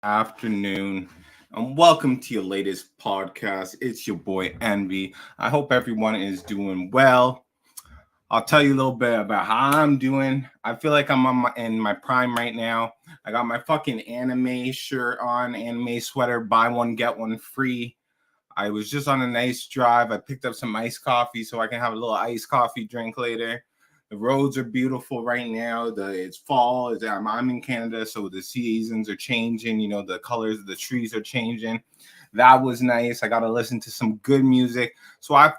afternoon, and welcome to your latest podcast. It's your boy Envy. I hope everyone is doing well. I'll tell you a little bit about how I'm doing. I feel like in my prime right now. I got my fucking anime shirt on, anime sweater, buy one get one free. I was just on a nice drive. I picked up some iced coffee so I can have a little iced coffee drink later. The roads are beautiful right now. It's fall. I'm in Canada, so the seasons are changing. The colors of the trees are changing. That was nice. I got to listen to some good music. So I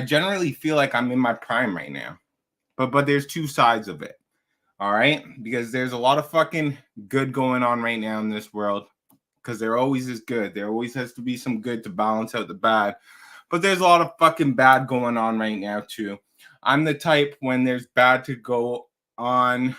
generally feel like I'm in my prime right now. But there's two sides of it. All right, because there's a lot of fucking good going on right now in this world. Because there always is good. There always has to be some good to balance out the bad. But there's a lot of fucking bad going on right now too. I'm the type when there's bad to go on,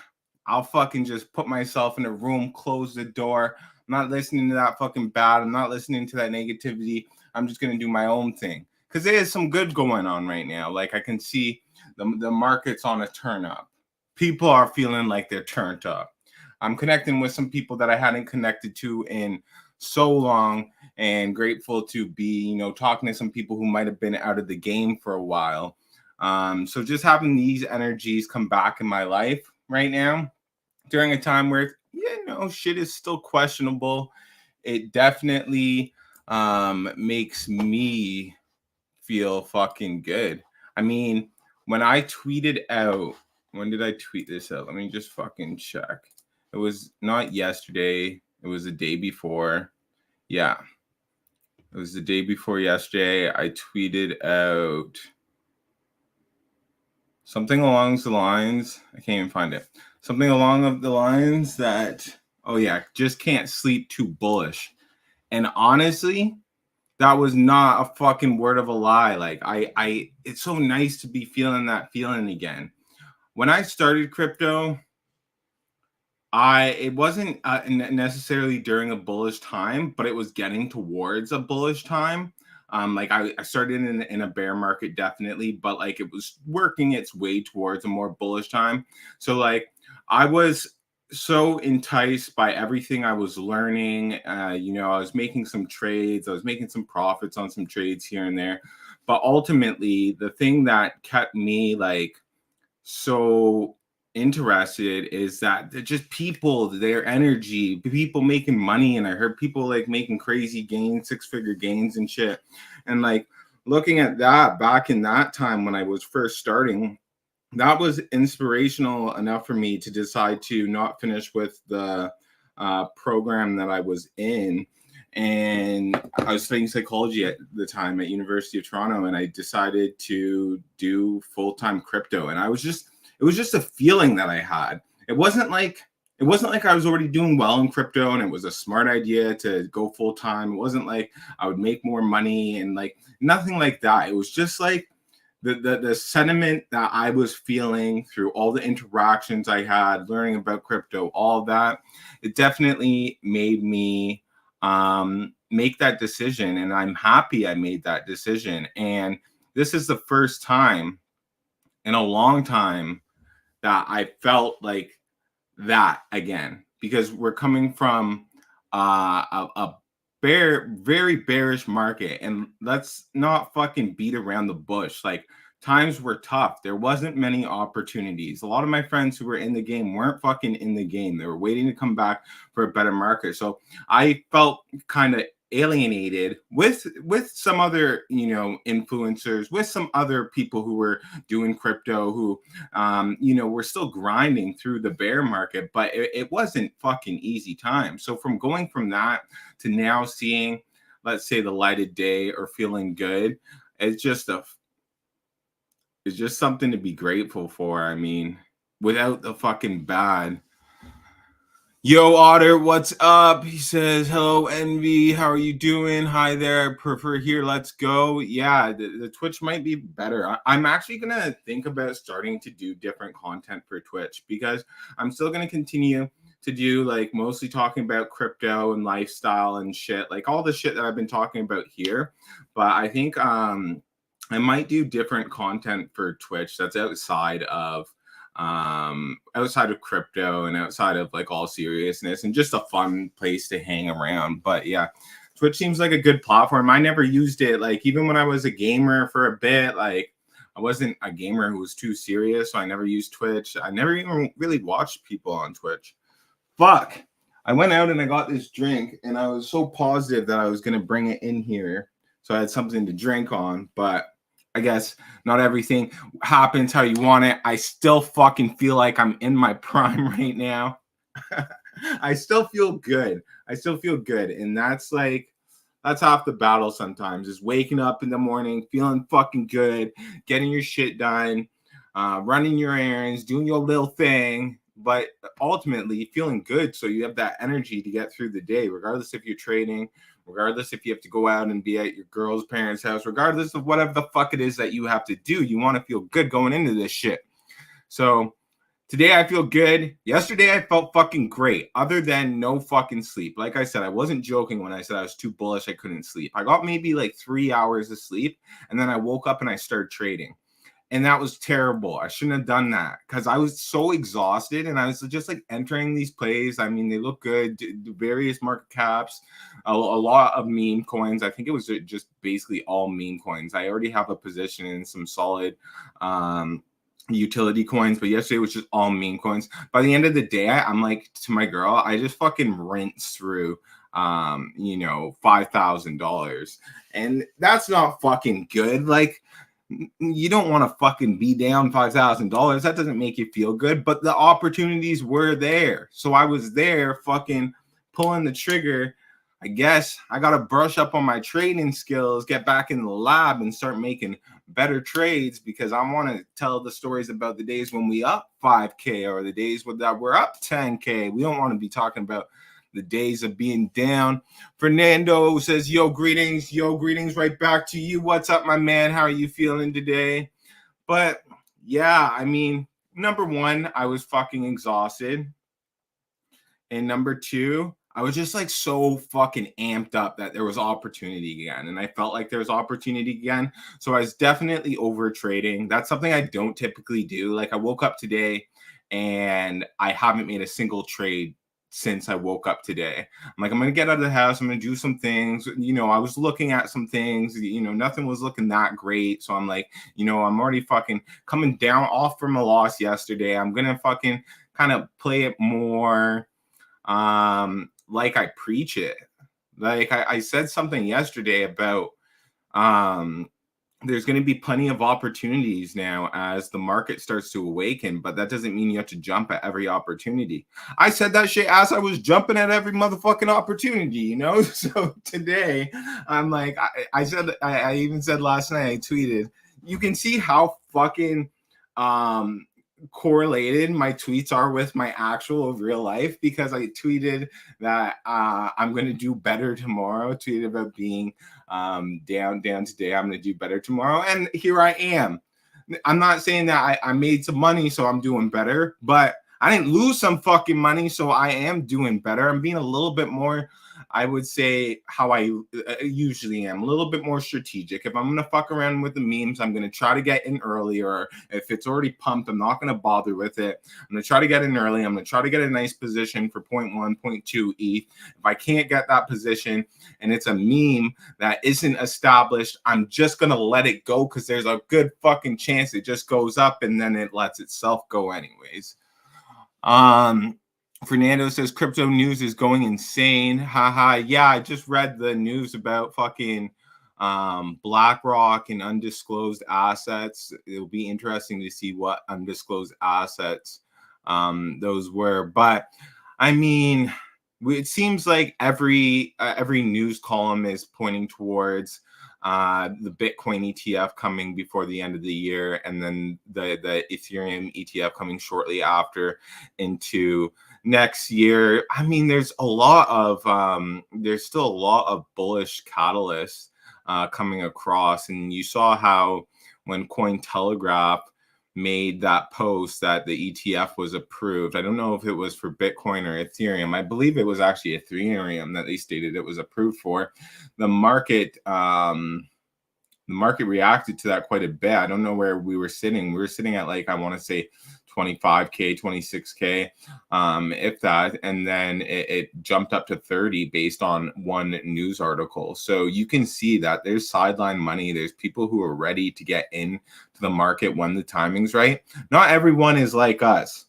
I'll fucking just put myself in a room, close the door. I'm not listening to that fucking bad. I'm not listening to that negativity. I'm just gonna do my own thing. Because there is some good going on right now. Like I can see the market's on a turn up. People are feeling like they're turned up. I'm connecting with some people that I hadn't connected to in so long, and grateful to be, talking to some people who might have been out of the game for a while. So just having these energies come back in my life right now during a time where, shit is still questionable. It definitely makes me feel fucking good. I mean, when I tweeted out, when did I tweet this out? Let me just fucking check. It was not yesterday. It was the day before. Yeah. It was the day before yesterday. I tweeted out something along the lines. I can't even find it. Something along the lines that, oh yeah, just can't sleep too bullish. And honestly, that was not a fucking word of a lie. Like it's so nice to be feeling that feeling again. When I started crypto, it wasn't necessarily during a bullish time, but it was getting towards a bullish time. Like I started in a bear market definitely, but like it was working its way towards a more bullish time. So like I was so enticed by everything I was learning. I was making some trades, I was making some profits on some trades here and there, but ultimately the thing that kept me like so interested is that they're just people, their energy, people making money, and I heard people like making crazy gains, six-figure gains and shit. And like looking at that back in that time when I was first starting, that was inspirational enough for me to decide to not finish with the program that I was in. And I was studying psychology at the time at University of Toronto, and I decided to do full-time crypto. And it was just a feeling that I had. It wasn't like I was already doing well in crypto and it was a smart idea to go full-time. It wasn't like I would make more money and like nothing like that. It was just like the sentiment that I was feeling through all the interactions I had learning about crypto, all that, it definitely made me make that decision. And I'm happy I made that decision. And this is the first time in a long time that I felt like that again, because we're coming from a very bearish market, and let's not fucking beat around the bush. Like times were tough. There wasn't many opportunities. A lot of my friends who were in the game weren't fucking in the game. They were waiting to come back for a better market. So I felt kind of alienated with some other influencers, with some other people who were doing crypto, who we're still grinding through the bear market, but it wasn't fucking easy time. So from going from that to now seeing, let's say, the light of day or feeling good, it's just something to be grateful for. I mean, without the fucking bad. Yo, Otter, what's up? He says, hello, Envy. How are you doing? Hi there. I prefer here. Let's go. Yeah, the Twitch might be better. I'm actually going to think about starting to do different content for Twitch, because I'm still going to continue to do like mostly talking about crypto and lifestyle and shit, like all the shit that I've been talking about here. But I think I might do different content for Twitch that's outside of outside of crypto and outside of like all seriousness and just a fun place to hang around. But yeah, Twitch seems like a good platform. I never used it. Like even when I was a gamer for a bit, like I wasn't a gamer who was too serious, so I never used Twitch. I never even really watched people on Twitch. Fuck. I went out and I got this drink, and I was so positive that I was going to bring it in here so I had something to drink on, but I guess not everything happens how you want it. I still fucking feel like I'm in my prime right now. I still feel good. I still feel good. And that's half the battle sometimes, is waking up in the morning, feeling fucking good, getting your shit done, running your errands, doing your little thing, but ultimately feeling good. So you have that energy to get through the day, regardless if you're trading, regardless if you have to go out and be at your girl's parents' house, regardless of whatever the fuck it is that you have to do, you want to feel good going into this shit. So today I feel good. Yesterday I felt fucking great, other than no fucking sleep. Like I said, I wasn't joking when I said I was too bullish I couldn't sleep. I got maybe like 3 hours of sleep, and then I woke up and I started trading. And that was terrible. I shouldn't have done that because I was so exhausted and I was just like entering these plays. I mean, they look good, various market caps, a lot of meme coins. I think it was just basically all meme coins. I already have a position in some solid utility coins, but yesterday was just all meme coins. By the end of the day, I'm like to my girl, I just fucking rinsed through $5,000, and that's not fucking good. Like, you don't want to fucking be down $5,000. That doesn't make you feel good, but the opportunities were there. So I was there fucking pulling the trigger. I guess I got to brush up on my trading skills, get back in the lab and start making better trades, because I want to tell the stories about the days when we up 5K or the days that we're up 10K. We don't want to be talking about the days of being down. Fernando says, yo, greetings right back to you. What's up, my man? How are you feeling today? But yeah, I mean, number one, I was fucking exhausted. And number two, I was just like so fucking amped up that there was opportunity again. And I felt like there was opportunity again. So I was definitely over trading. That's something I don't typically do. Like I woke up today and I haven't made a single trade since I woke up today. I'm like, I'm going to get out of the house. I'm going to do some things. I was looking at some things, nothing was looking that great. So I'm like, I'm already fucking coming down off from a loss yesterday. I'm going to fucking kind of play it more like I preach it. Like I said something yesterday about there's going to be plenty of opportunities now as the market starts to awaken, but that doesn't mean you have to jump at every opportunity. I said that shit as I was jumping at every motherfucking opportunity, So today I'm like, I even said last night, I tweeted, you can see how fucking correlated my tweets are with my actual real life, because I tweeted that I'm going to do better tomorrow, tweeted about being down today, I'm going to do better tomorrow, and here I am. I'm not saying that I made some money so I'm doing better, but I didn't lose some fucking money, so I am doing better. I'm being a little bit more, I would say, how I usually am, a little bit more strategic. If I'm going to fuck around with the memes, I'm going to try to get in earlier. If it's already pumped, I'm not going to bother with it. I'm going to try to get in early. I'm going to try to get a nice position for 0.1, 0.2 ETH. If I can't get that position and it's a meme that isn't established, I'm just going to let it go, because there's a good fucking chance it just goes up and then it lets itself go anyways. Fernando says crypto news is going insane. Haha. Yeah, I just read the news about fucking BlackRock and undisclosed assets. It'll be interesting to see what undisclosed assets those were. But I mean, it seems like every news column is pointing towards the Bitcoin ETF coming before the end of the year, and then the Ethereum ETF coming shortly after into next year. I mean, there's still a lot of bullish catalysts coming across, and you saw how when Cointelegraph made that post that the ETF was approved. I don't know if it was for Bitcoin or Ethereum. I believe it was actually Ethereum that they stated it was approved for. The market reacted to that quite a bit. I don't know where we were sitting. We were sitting at, like, I want to say 25K, 26K, if that. And then it jumped up to 30 based on one news article. So you can see that there's sideline money. There's people who are ready to get into the market when the timing's right. Not everyone is like us.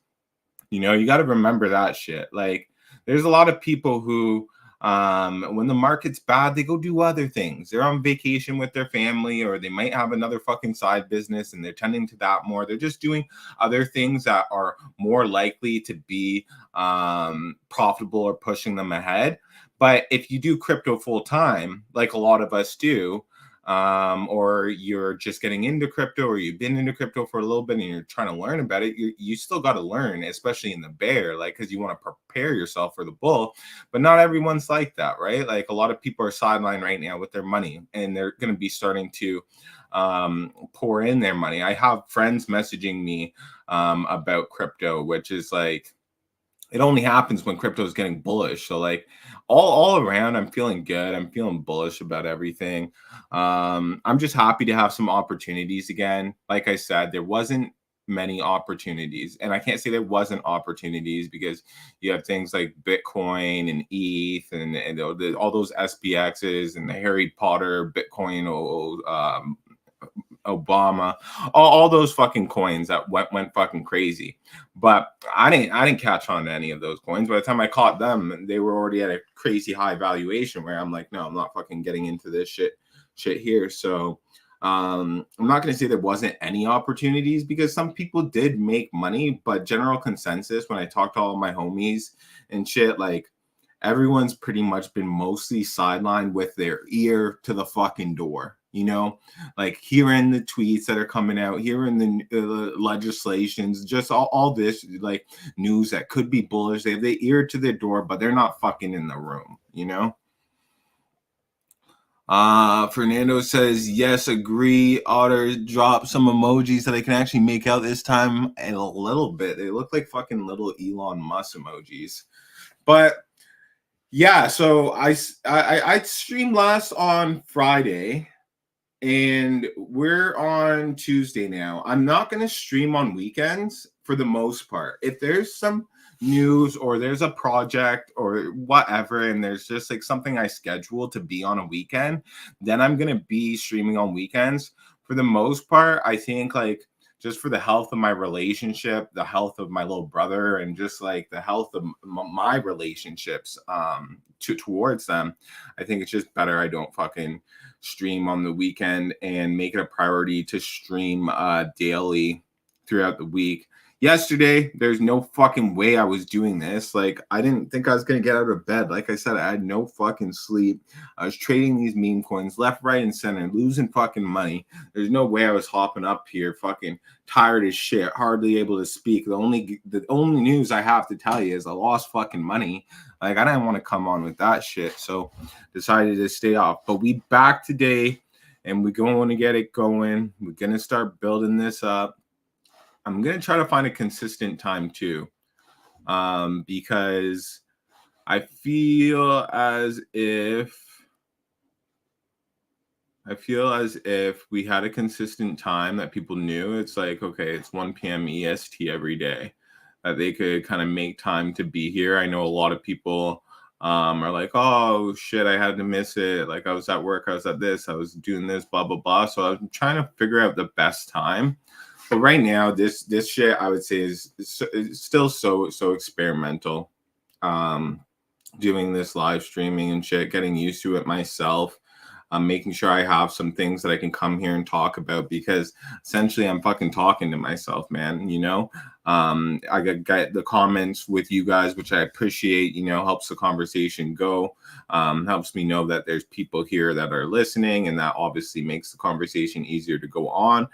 You know, you got to remember that shit. Like, there's a lot of people who, when the market's bad, they go do other things. They're on vacation with their family, or they might have another fucking side business and they're tending to that more. They're just doing other things that are more likely to be profitable or pushing them ahead. But if you do crypto full time, like a lot of us do, or you're just getting into crypto, or you've been into crypto for a little bit and you're trying to learn about it, you still got to learn, especially in the bear, like, because you want to prepare yourself for the bull. But not everyone's like that, right? Like, a lot of people are sidelined right now with their money, and they're going to be starting to pour in their money. I have friends messaging me about crypto, which is like, it only happens when crypto is getting bullish. So like, all around, I'm feeling good. I'm feeling bullish about everything. I'm just happy to have some opportunities again. Like I said, there wasn't many opportunities, and I can't say there wasn't opportunities, because you have things like Bitcoin and ETH and all those SPXs and the Harry Potter Bitcoin, Obama, all those fucking coins that went fucking crazy. But I didn't catch on to any of those coins. By the time I caught them, they were already at a crazy high valuation, where I'm like, no, I'm not fucking getting into this shit here. So I'm not going to say there wasn't any opportunities, because some people did make money, but general consensus, when I talked to all my homies and shit, like, everyone's pretty much been mostly sidelined with their ear to the fucking door, you know, like hearing the tweets that are coming out, hearing the legislations, just all this like news that could be bullish. They have their ear to their door, but they're not fucking in the room, you know. Fernando says, yes, agree. Otter, drop some emojis that I can actually make out this time, and a little bit. They look like fucking little Elon Musk emojis. But yeah, so I streamed last on Friday, and we're on Tuesday now. I'm not going to stream on weekends for the most part. If there's some news or there's a project or whatever, and there's just like something I scheduled to be on a weekend, then I'm going to be streaming on weekends. For the most part, I think, like, just for the health of my relationship, the health of my little brother, and just like the health of my relationships towards them, I think it's just better I don't fucking stream on the weekend, and make it a priority to stream daily throughout the week. Yesterday, there's no fucking way I was doing this. Like, I didn't think I was going to get out of bed. Like I said, I had no fucking sleep. I was trading these meme coins left, right, and center, losing fucking money. There's no way I was hopping up here fucking tired as shit, hardly able to speak. The only news I have to tell you is I lost fucking money. Like, I didn't want to come on with that shit, so decided to stay off. But we back today, and we're going to get it going. We're going to start building this up. I'm going to try to find a consistent time too, because I feel as if we had a consistent time that people knew. It's like, okay, it's 1 p.m. EST every day, that they could kind of make time to be here. I know a lot of people are like, oh shit, I had to miss it. Like, I was at work, I was at this, I was doing this, blah, blah, blah. So I'm trying to figure out the best time. But right now, this shit, I would say, is still so experimental. Doing this live streaming and shit, getting used to it myself. Making sure I have some things that I can come here and talk about, because essentially I'm fucking talking to myself, man. You know, I got the comments with you guys, which I appreciate. You know, helps the conversation go. Helps me know that there's people here that are listening, and that obviously makes the conversation easier to go on.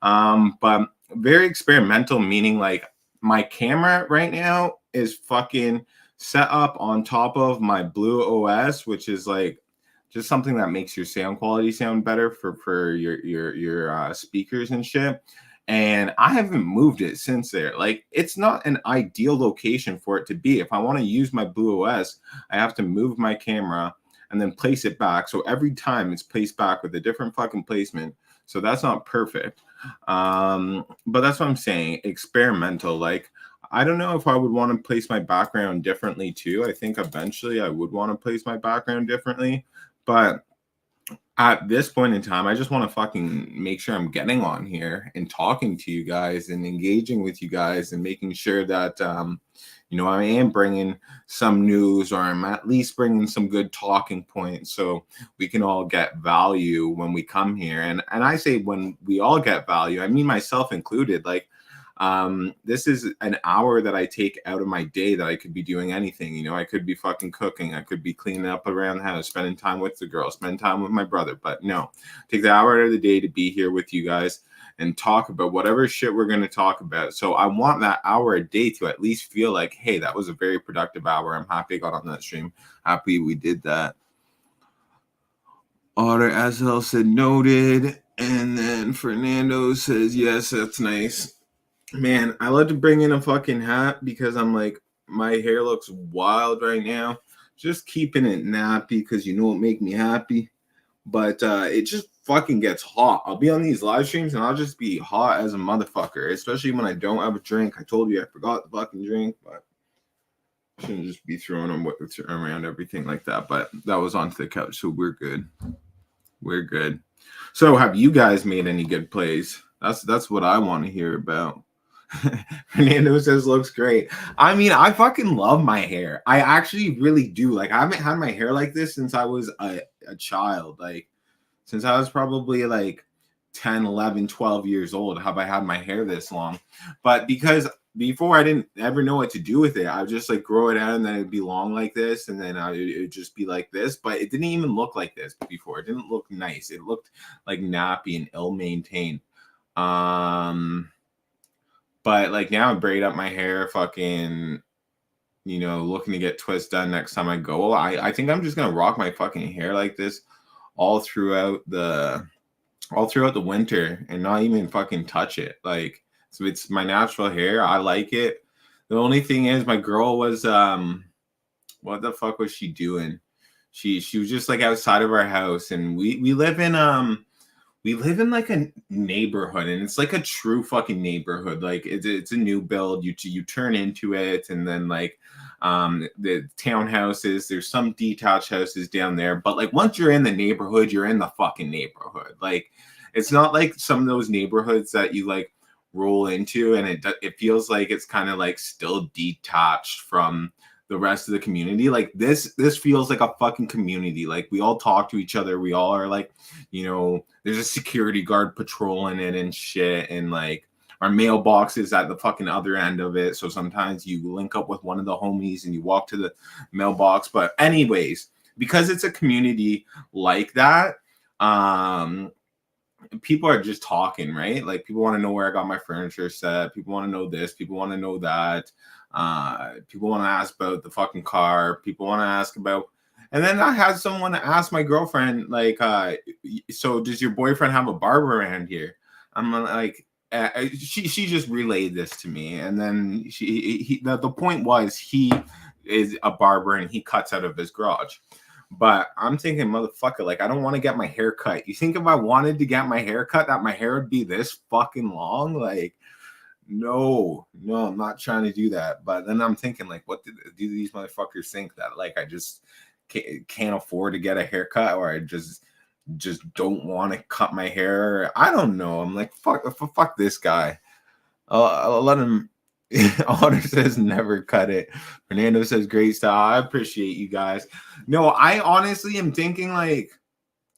But very experimental, meaning like my camera right now is fucking set up on top of my Blue OS, which is like just something that makes your sound quality sound better for your speakers and shit. And I haven't moved it since there. Like, it's not an ideal location for it to be. If I want to use my Blue OS, I have to move my camera and then place it back. So every time it's placed back with a different fucking placement. So that's not perfect. But that's what I'm saying. Experimental. Like, I don't know if I would want to place my background differently too. I think eventually I would want to place my background differently. But at this point in time, I just want to fucking make sure I'm getting on here and talking to you guys and engaging with you guys and making sure that, I am bringing some news, or I'm at least bringing some good talking points so we can all get value when we come here. And I say when we all get value, I mean myself included. Like, this is an hour that I take out of my day that I could be doing anything. I could be fucking cooking, I could be cleaning up around the house, spending time with the girl, spending time with my brother. But no, take the hour out of the day to be here with you guys and talk about whatever shit we're going to talk about. So I want that hour a day to at least feel like, hey, that was a very productive hour. I'm happy I got on that stream. Happy we did that. Otter SL said noted. And then Fernando says, yes, that's nice. Man, I love to bring in a fucking hat because I'm like, my hair looks wild right now. Just keeping it nappy because it make me happy. But it just fucking gets hot. I'll be on these live streams and I'll just be hot as a motherfucker, especially when I don't have a drink. I told you I forgot the fucking drink, but I shouldn't just be throwing them around everything like that. But that was onto the couch, so we're good. We're good. So have you guys made any good plays? That's what I want to hear about. Fernando says looks great. I mean, I fucking love my hair. I actually really do. Like, I haven't had my hair like this since I was a child. Like, since I was probably like 10, 11, 12 years old, have I had my hair this long. But because before I didn't ever know what to do with it, I would just like grow it out and then it'd be long like this, and then it'd just be like this. But it didn't even look like this before. It didn't look nice. It looked like nappy and ill-maintained. But like now I braid up my hair, fucking, looking to get twists done next time I go. I think I'm just gonna rock my fucking hair like this all throughout the winter and not even fucking touch it. Like, so it's my natural hair. I like it. The only thing is my girl was what the fuck was she doing? She was just like outside of our house, and we live in like a neighborhood, and it's like a true fucking neighborhood. Like it's a new build. You turn into it, and then like the townhouses, there's some detached houses down there, but like once you're in the neighborhood, you're in the fucking neighborhood. Like, it's not like some of those neighborhoods that you like roll into and it feels like it's kind of like still detached from the rest of the community. Like this feels like a fucking community. Like, we all talk to each other. We all are like, there's a security guard patrolling it and shit, and like our mailbox is at the fucking other end of it. So sometimes you link up with one of the homies and you walk to the mailbox. But anyways, because it's a community like that, people are just talking, right? Like, people want to know where I got my furniture set. People want to know this. People want to know that. People want to ask about the fucking car. People want to ask about. And then I had someone ask my girlfriend, like, so does your boyfriend have a barber around here? I'm like, she just relayed this to me, and then the point was he is a barber and he cuts out of his garage. But I'm thinking, motherfucker, like, I don't want to get my hair cut. You think if I wanted to get my hair cut, that my hair would be this fucking long? Like, no, I'm not trying to do that. But then I'm thinking, like, what do these motherfuckers think, that like I just can't afford to get a haircut, or I just don't want to cut my hair? I don't know. I'm like, fuck this guy. I'll let him. Otter says never cut it. Fernando says great style. I appreciate you guys. No, I honestly am thinking, like,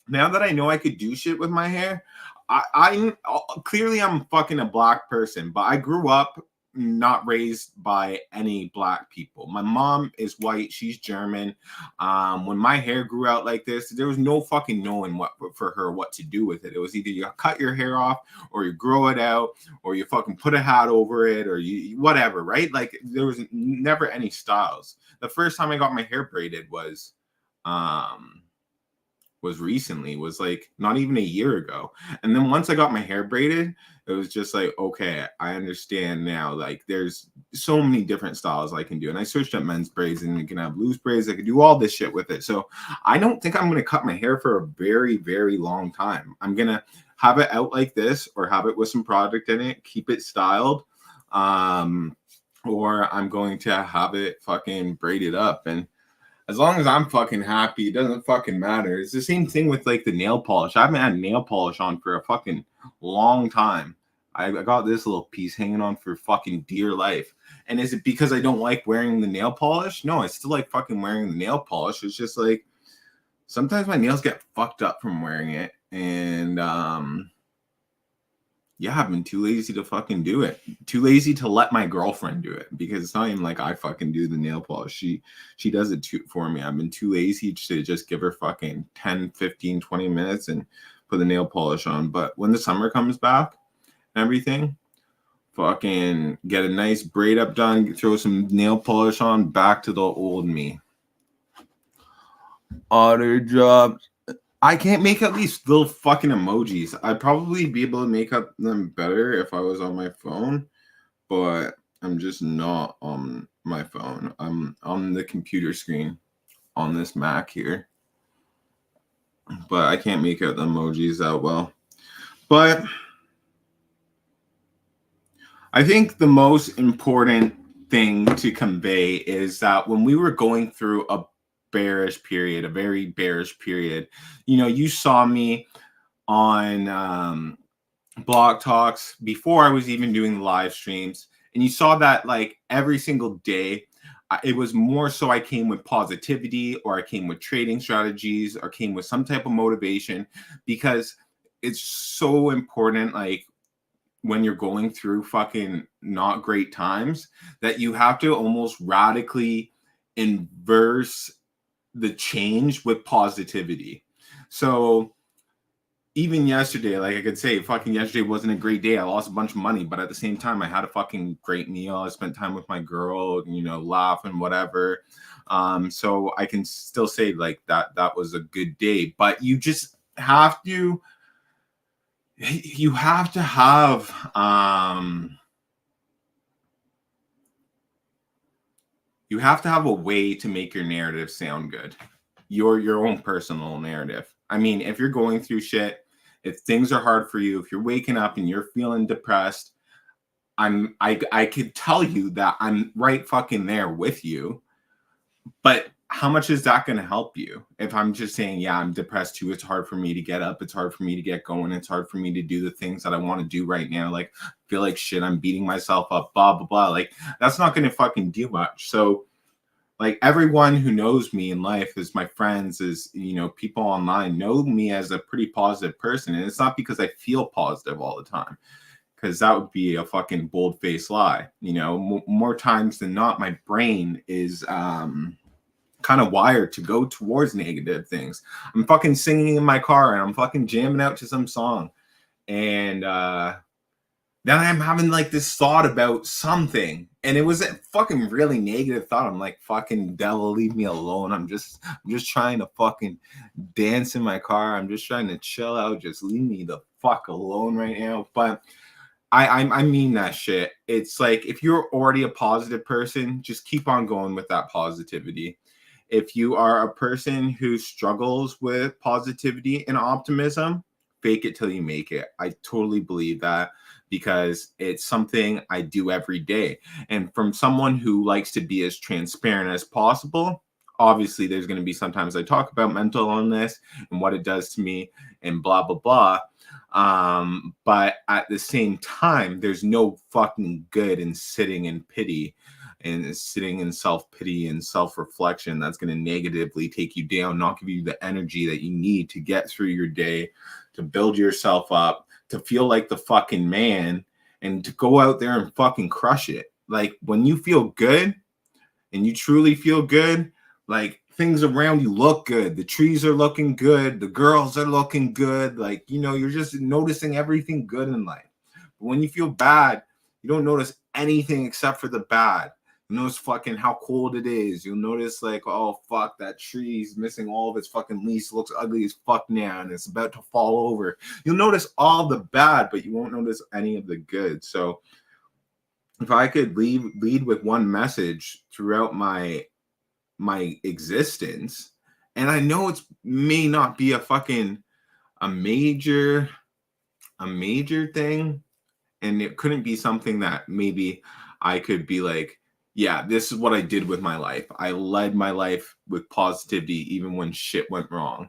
now that I know I could do shit with my hair, I'm clearly I'm fucking a black person, but I grew up not raised by any black people. My mom is white, she's German. When my hair grew out like this, there was no fucking knowing what to do with it. It was either you cut your hair off, or you grow it out, or you fucking put a hat over it, or you whatever, right? Like, there was never any styles. The first time I got my hair braided was recently, was like not even a year ago. And then once I got my hair braided, it was just like, okay, I understand now. Like, there's so many different styles I can do. And I switched up men's braids, and you can have loose braids. I could do all this shit with it. So I don't think I'm going to cut my hair for a very, very long time. I'm going to have it out like this, or have it with some product in it, keep it styled, or I'm going to have it fucking braided up. And as long as I'm fucking happy, it doesn't fucking matter. It's the same thing with like the nail polish. I haven't had nail polish on for a fucking long time. I got this little piece hanging on for fucking dear life. And is it because I don't like wearing the nail polish? No, I still like fucking wearing the nail polish. It's just like sometimes my nails get fucked up from wearing it. And yeah, I've been too lazy to fucking do it. Too lazy to let my girlfriend do it, because it's not even like I fucking do the nail polish. She does it for me. I've been too lazy to just give her fucking 10, 15, 20 minutes and put the nail polish on. But when the summer comes back and everything, fucking get a nice braid up done, throw some nail polish on, back to the old me. Otter jobs. I can't make up these little fucking emojis. I'd probably be able to make up them better if I was on my phone, but I'm just not on my phone. I'm on the computer screen on this Mac here, but I can't make out the emojis that well. But I think the most important thing to convey is that when we were going through a bearish period, a very bearish period, you know, you saw me on Block Talks before I was even doing the live streams, and you saw that like every single day, it was more so I came with positivity, or I came with trading strategies, or came with some type of motivation, because it's so important, like when you're going through fucking not great times, that you have to almost radically inverse the change with positivity. So even yesterday, like I could say, fucking yesterday wasn't a great day. I lost a bunch of money, but at the same time, I had a fucking great meal. I spent time with my girl, you know, laugh and whatever. So I can still say like that was a good day. But you just have to, you have to have you have to have a way to make your narrative sound good. Your own personal narrative. I mean, if you're going through shit, if things are hard for you, if you're waking up and you're feeling depressed, I could tell you that I'm right fucking there with you. But how much is that going to help you? If I'm just saying, yeah, I'm depressed too. It's hard for me to get up. It's hard for me to get going. It's hard for me to do the things that I want to do right now. Like, I feel like shit. I'm beating myself up, blah, blah, blah. Like, that's not going to fucking do much. So, like, everyone who knows me in life, is my friends, is, you know, people online know me as a pretty positive person. And it's not because I feel positive all the time, because that would be a fucking bold-faced lie. You know, more times than not, my brain is kind of wired to go towards negative things. I'm fucking singing in my car and I'm fucking jamming out to some song, and then I'm having like this thought about something, and it was a fucking really negative thought. I'm like, fucking devil, leave me alone. I'm just trying to fucking dance in my car. I'm just trying to chill out. Just leave me the fuck alone right now. But I mean that shit. It's like, if you're already a positive person, just keep on going with that positivity. If you are a person who struggles with positivity and optimism, fake it till you make it. I totally believe that, because it's something I do every day. And from someone who likes to be as transparent as possible, obviously there's going to be sometimes I talk about mental illness and what it does to me and blah, blah, blah. But at the same time, there's no fucking good in sitting in pity and sitting in self-pity and self-reflection. That's going to negatively take you down, not give you the energy that you need to get through your day, to build yourself up, to feel like the fucking man, and to go out there and fucking crush it. Like, when you feel good and you truly feel good, like, things around you look good. The trees are looking good. The girls are looking good. Like, you know, you're just noticing everything good in life. But when you feel bad, you don't notice anything except for the bad. You notice fucking how cold it is. You'll notice like, oh fuck, that tree's missing all of its fucking leaves. It looks ugly as fuck now, and it's about to fall over. You'll notice all the bad, but you won't notice any of the good. So if I could lead with one message throughout my existence, and I know it's may not be a major a major thing, and it couldn't be something that maybe I could be like, yeah, this is what I did with my life. I led my life with positivity even when shit went wrong.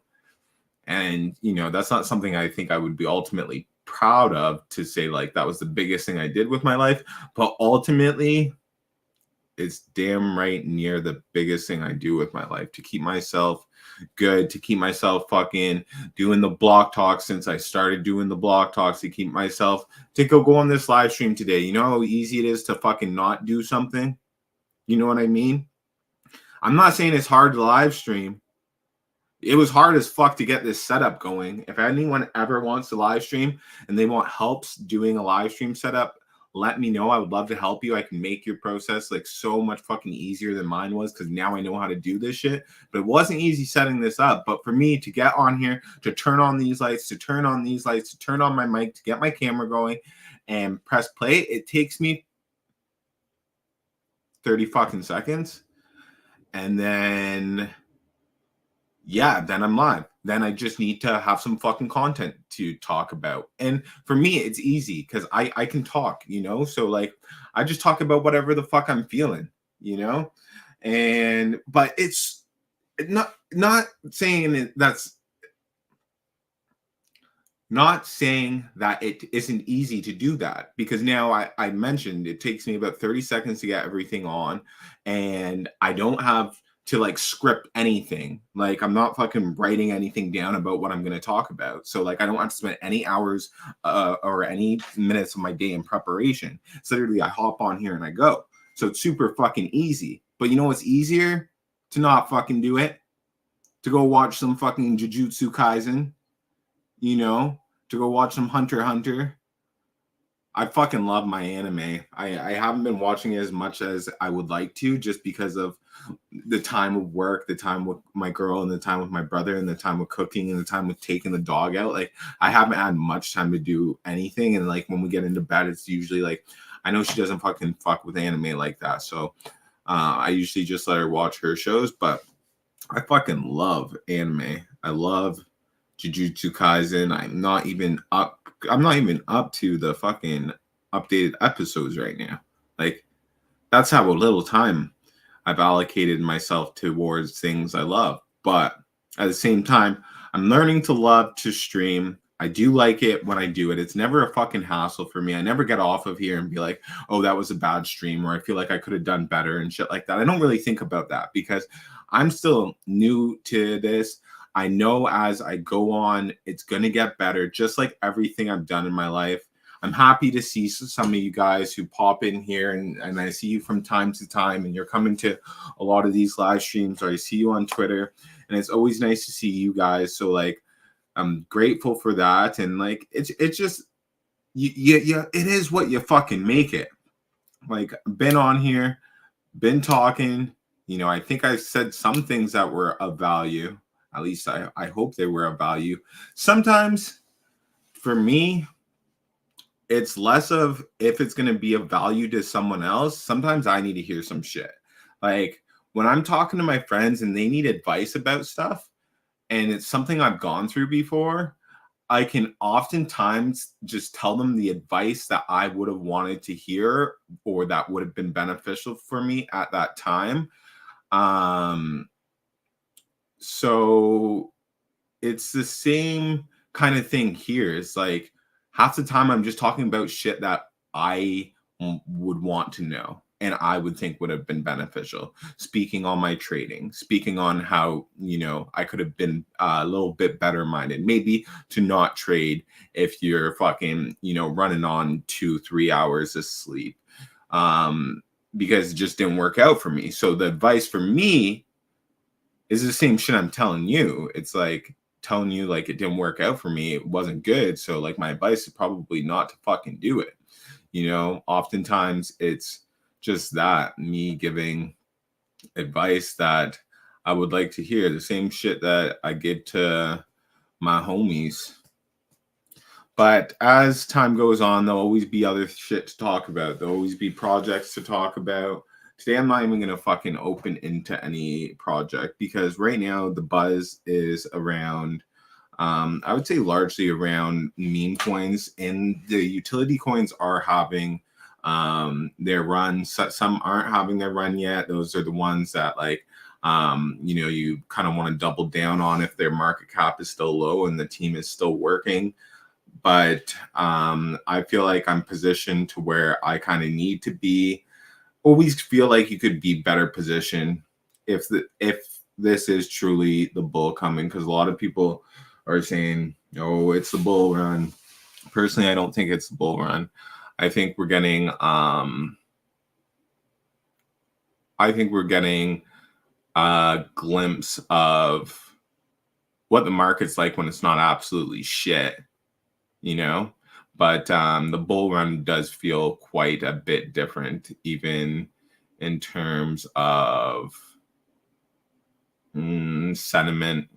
And, that's not something I think I would be ultimately proud of, to say like that was the biggest thing I did with my life. But ultimately, it's damn right near the biggest thing I do with my life, to keep myself good, to keep myself fucking doing the block talk since I started doing the block talks, to keep myself to go on this live stream today. You know how easy it is to fucking not do something? You know what I mean? I'm not saying it's hard to live stream. It was hard as fuck to get this setup going. If anyone ever wants to live stream and they want helps doing a live stream setup, let me know. I would love to help you. I can make your process like so much fucking easier than mine was, because now I know how to do this shit. But it wasn't easy setting this up. But for me to get on here, to turn on these lights, to turn on these lights, to turn on my mic, to get my camera going and press play, it takes me 30 fucking seconds. And then then I'm live. Then I just need to have some fucking content to talk about. And for me, it's easy because I can talk, So like I just talk about whatever the fuck I'm feeling, And but it's not saying that's not saying that it isn't easy to do that, because now I mentioned it takes me about 30 seconds to get everything on, and I don't have to like script anything. Like I'm not fucking writing anything down about what I'm going to talk about. So like I don't have to spend any hours or any minutes of my day in preparation. So literally I hop on here and I go. So it's super fucking easy. But you know what's easier? To not fucking do it. To go watch some fucking Jujutsu Kaisen. To go watch some Hunter x Hunter. I fucking love my anime. I haven't been watching it as much as I would like to, just because of the time of work, the time with my girl, and the time with my brother, and the time with cooking, and the time with taking the dog out. Like I haven't had much time to do anything. And like when we get into bed, it's usually like, I know she doesn't fucking fuck with anime like that. So I usually just let her watch her shows, but I fucking love anime. I love Jujutsu Kaisen. I'm not even up to the fucking updated episodes right now. Like that's how little time I've allocated myself towards things I love. But at the same time, I'm learning to love to stream. I do like it when I do it. It's never a fucking hassle for me. I never get off of here and be like, oh, that was a bad stream, or I feel like I could have done better and shit like that. I don't really think about that because I'm still new to this. I know as I go on, it's going to get better, just like everything I've done in my life. I'm happy to see some of you guys who pop in here, and I see you from time to time, and you're coming to a lot of these live streams, or I see you on Twitter, and it's always nice to see you guys. So like, I'm grateful for that. And like, it's just, it is what you fucking make it. Like, been on here, been talking, I think I said some things that were of value. At least I hope they were of value. Sometimes for me, it's less of if it's going to be of value to someone else. Sometimes I need to hear some shit. Like when I'm talking to my friends and they need advice about stuff and it's something I've gone through before, I can oftentimes just tell them the advice that I would have wanted to hear or that would have been beneficial for me at that time. So it's the same kind of thing here. It's like half the time I'm just talking about shit that I would want to know and I would think would have been beneficial. Speaking on my trading, speaking on how, I could have been a little bit better minded, maybe to not trade if you're fucking, running on 2-3 hours of sleep, because it just didn't work out for me. So the advice for me is the same shit I'm telling you. It's like telling you like it didn't work out for me. It wasn't good. So like my advice is probably not to fucking do it. Oftentimes it's just that, me giving advice that I would like to hear, the same shit that I give to my homies. But as time goes on, there'll always be other shit to talk about. There'll always be projects to talk about. Today, I'm not even going to fucking open into any project because right now the buzz is around I would say largely around meme coins, and the utility coins are having their run. Some aren't having their run yet. Those are the ones that like you kind of want to double down on if their market cap is still low and the team is still working. But I feel like I'm positioned to where I kind of need to be. Always feel like you could be better positioned if this is truly the bull coming, because a lot of people are saying, "Oh, it's the bull run." Personally, I don't think it's the bull run. I think we're getting a glimpse of what the market's like when it's not absolutely shit, you know. But the bull run does feel quite a bit different, even in terms of sentiment.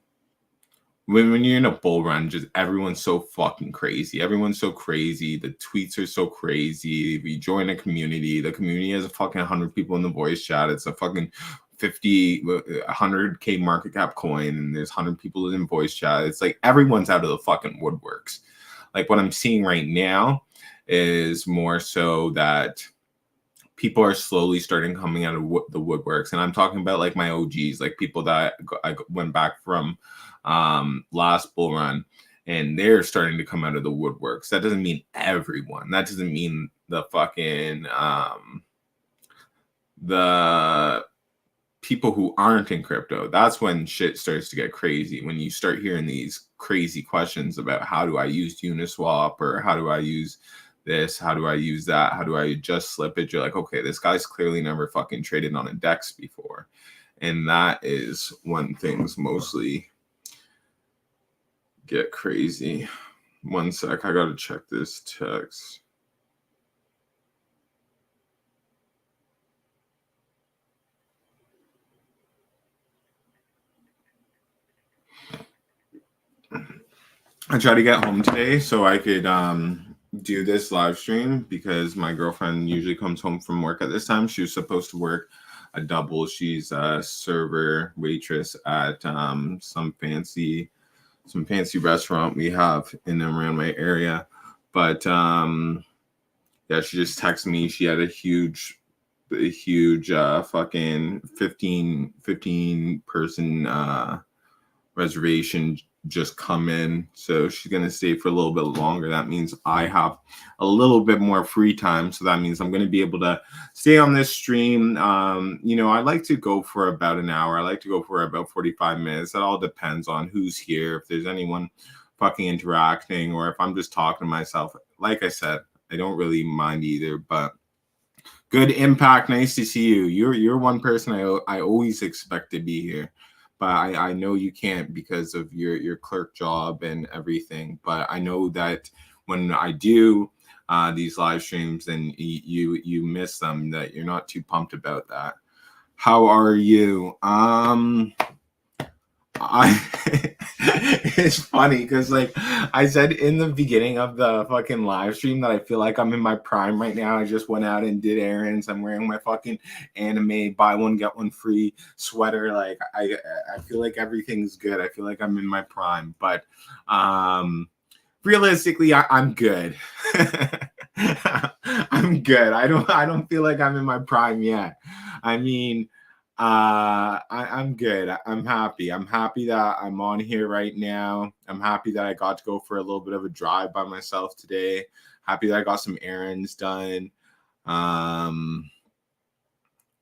When you're in a bull run, just everyone's so fucking crazy. Everyone's so crazy. The tweets are so crazy. If you join a community, the community has a fucking 100 people in the voice chat. It's a fucking 100K market cap coin, and there's 100 people in voice chat. It's like everyone's out of the fucking woodworks. Like what I'm seeing right now is more so that people are slowly starting coming out of the woodworks, and I'm talking about like my OGs, like people that I went back from last bull run, and they're starting to come out of the woodworks. That doesn't mean everyone. That doesn't mean the fucking the people who aren't in crypto. That's when shit starts to get crazy. When you start hearing these crazy questions about how do I use Uniswap, or how do I use this, how do I use that, how do I adjust slippage, you're like, okay, this guy's clearly never fucking traded on a DEX before. And that is when things mostly get crazy. One sec, I gotta check this text. I tried to get home today so I could do this live stream, because my girlfriend usually comes home from work at this time. She was supposed to work a double. She's a server waitress at some fancy restaurant we have in and around my area. But yeah, she just texted me. She had a huge fucking 15 person reservation just come in, so she's gonna stay for a little bit longer. That means I have a little bit more free time, so that means I'm gonna be able to stay on this stream. I like to go for about an hour. I like to go for about 45 minutes. That all depends on who's here, if there's anyone fucking interacting, or if I'm just talking to myself. Like I said, I don't really mind either. But good Impact, nice to see you. You're one person I always expect to be here, but I know you can't because of your clerk job and everything. But I know that when I do these live streams and you miss them, that you're not too pumped about that. How are you? It's funny because like I said in the beginning of the fucking live stream that I feel like I'm in my prime right now. I just went out and did errands. I'm wearing my fucking anime buy one get one free sweater. Like I feel like everything's good. I feel like I'm in my prime. But realistically, I'm good. I'm good. I don't feel like I'm in my prime yet. I mean, I'm good. I'm happy. I'm happy that I'm on here right now. I'm happy that I got to go for a little bit of a drive by myself today. Happy that I got some errands done.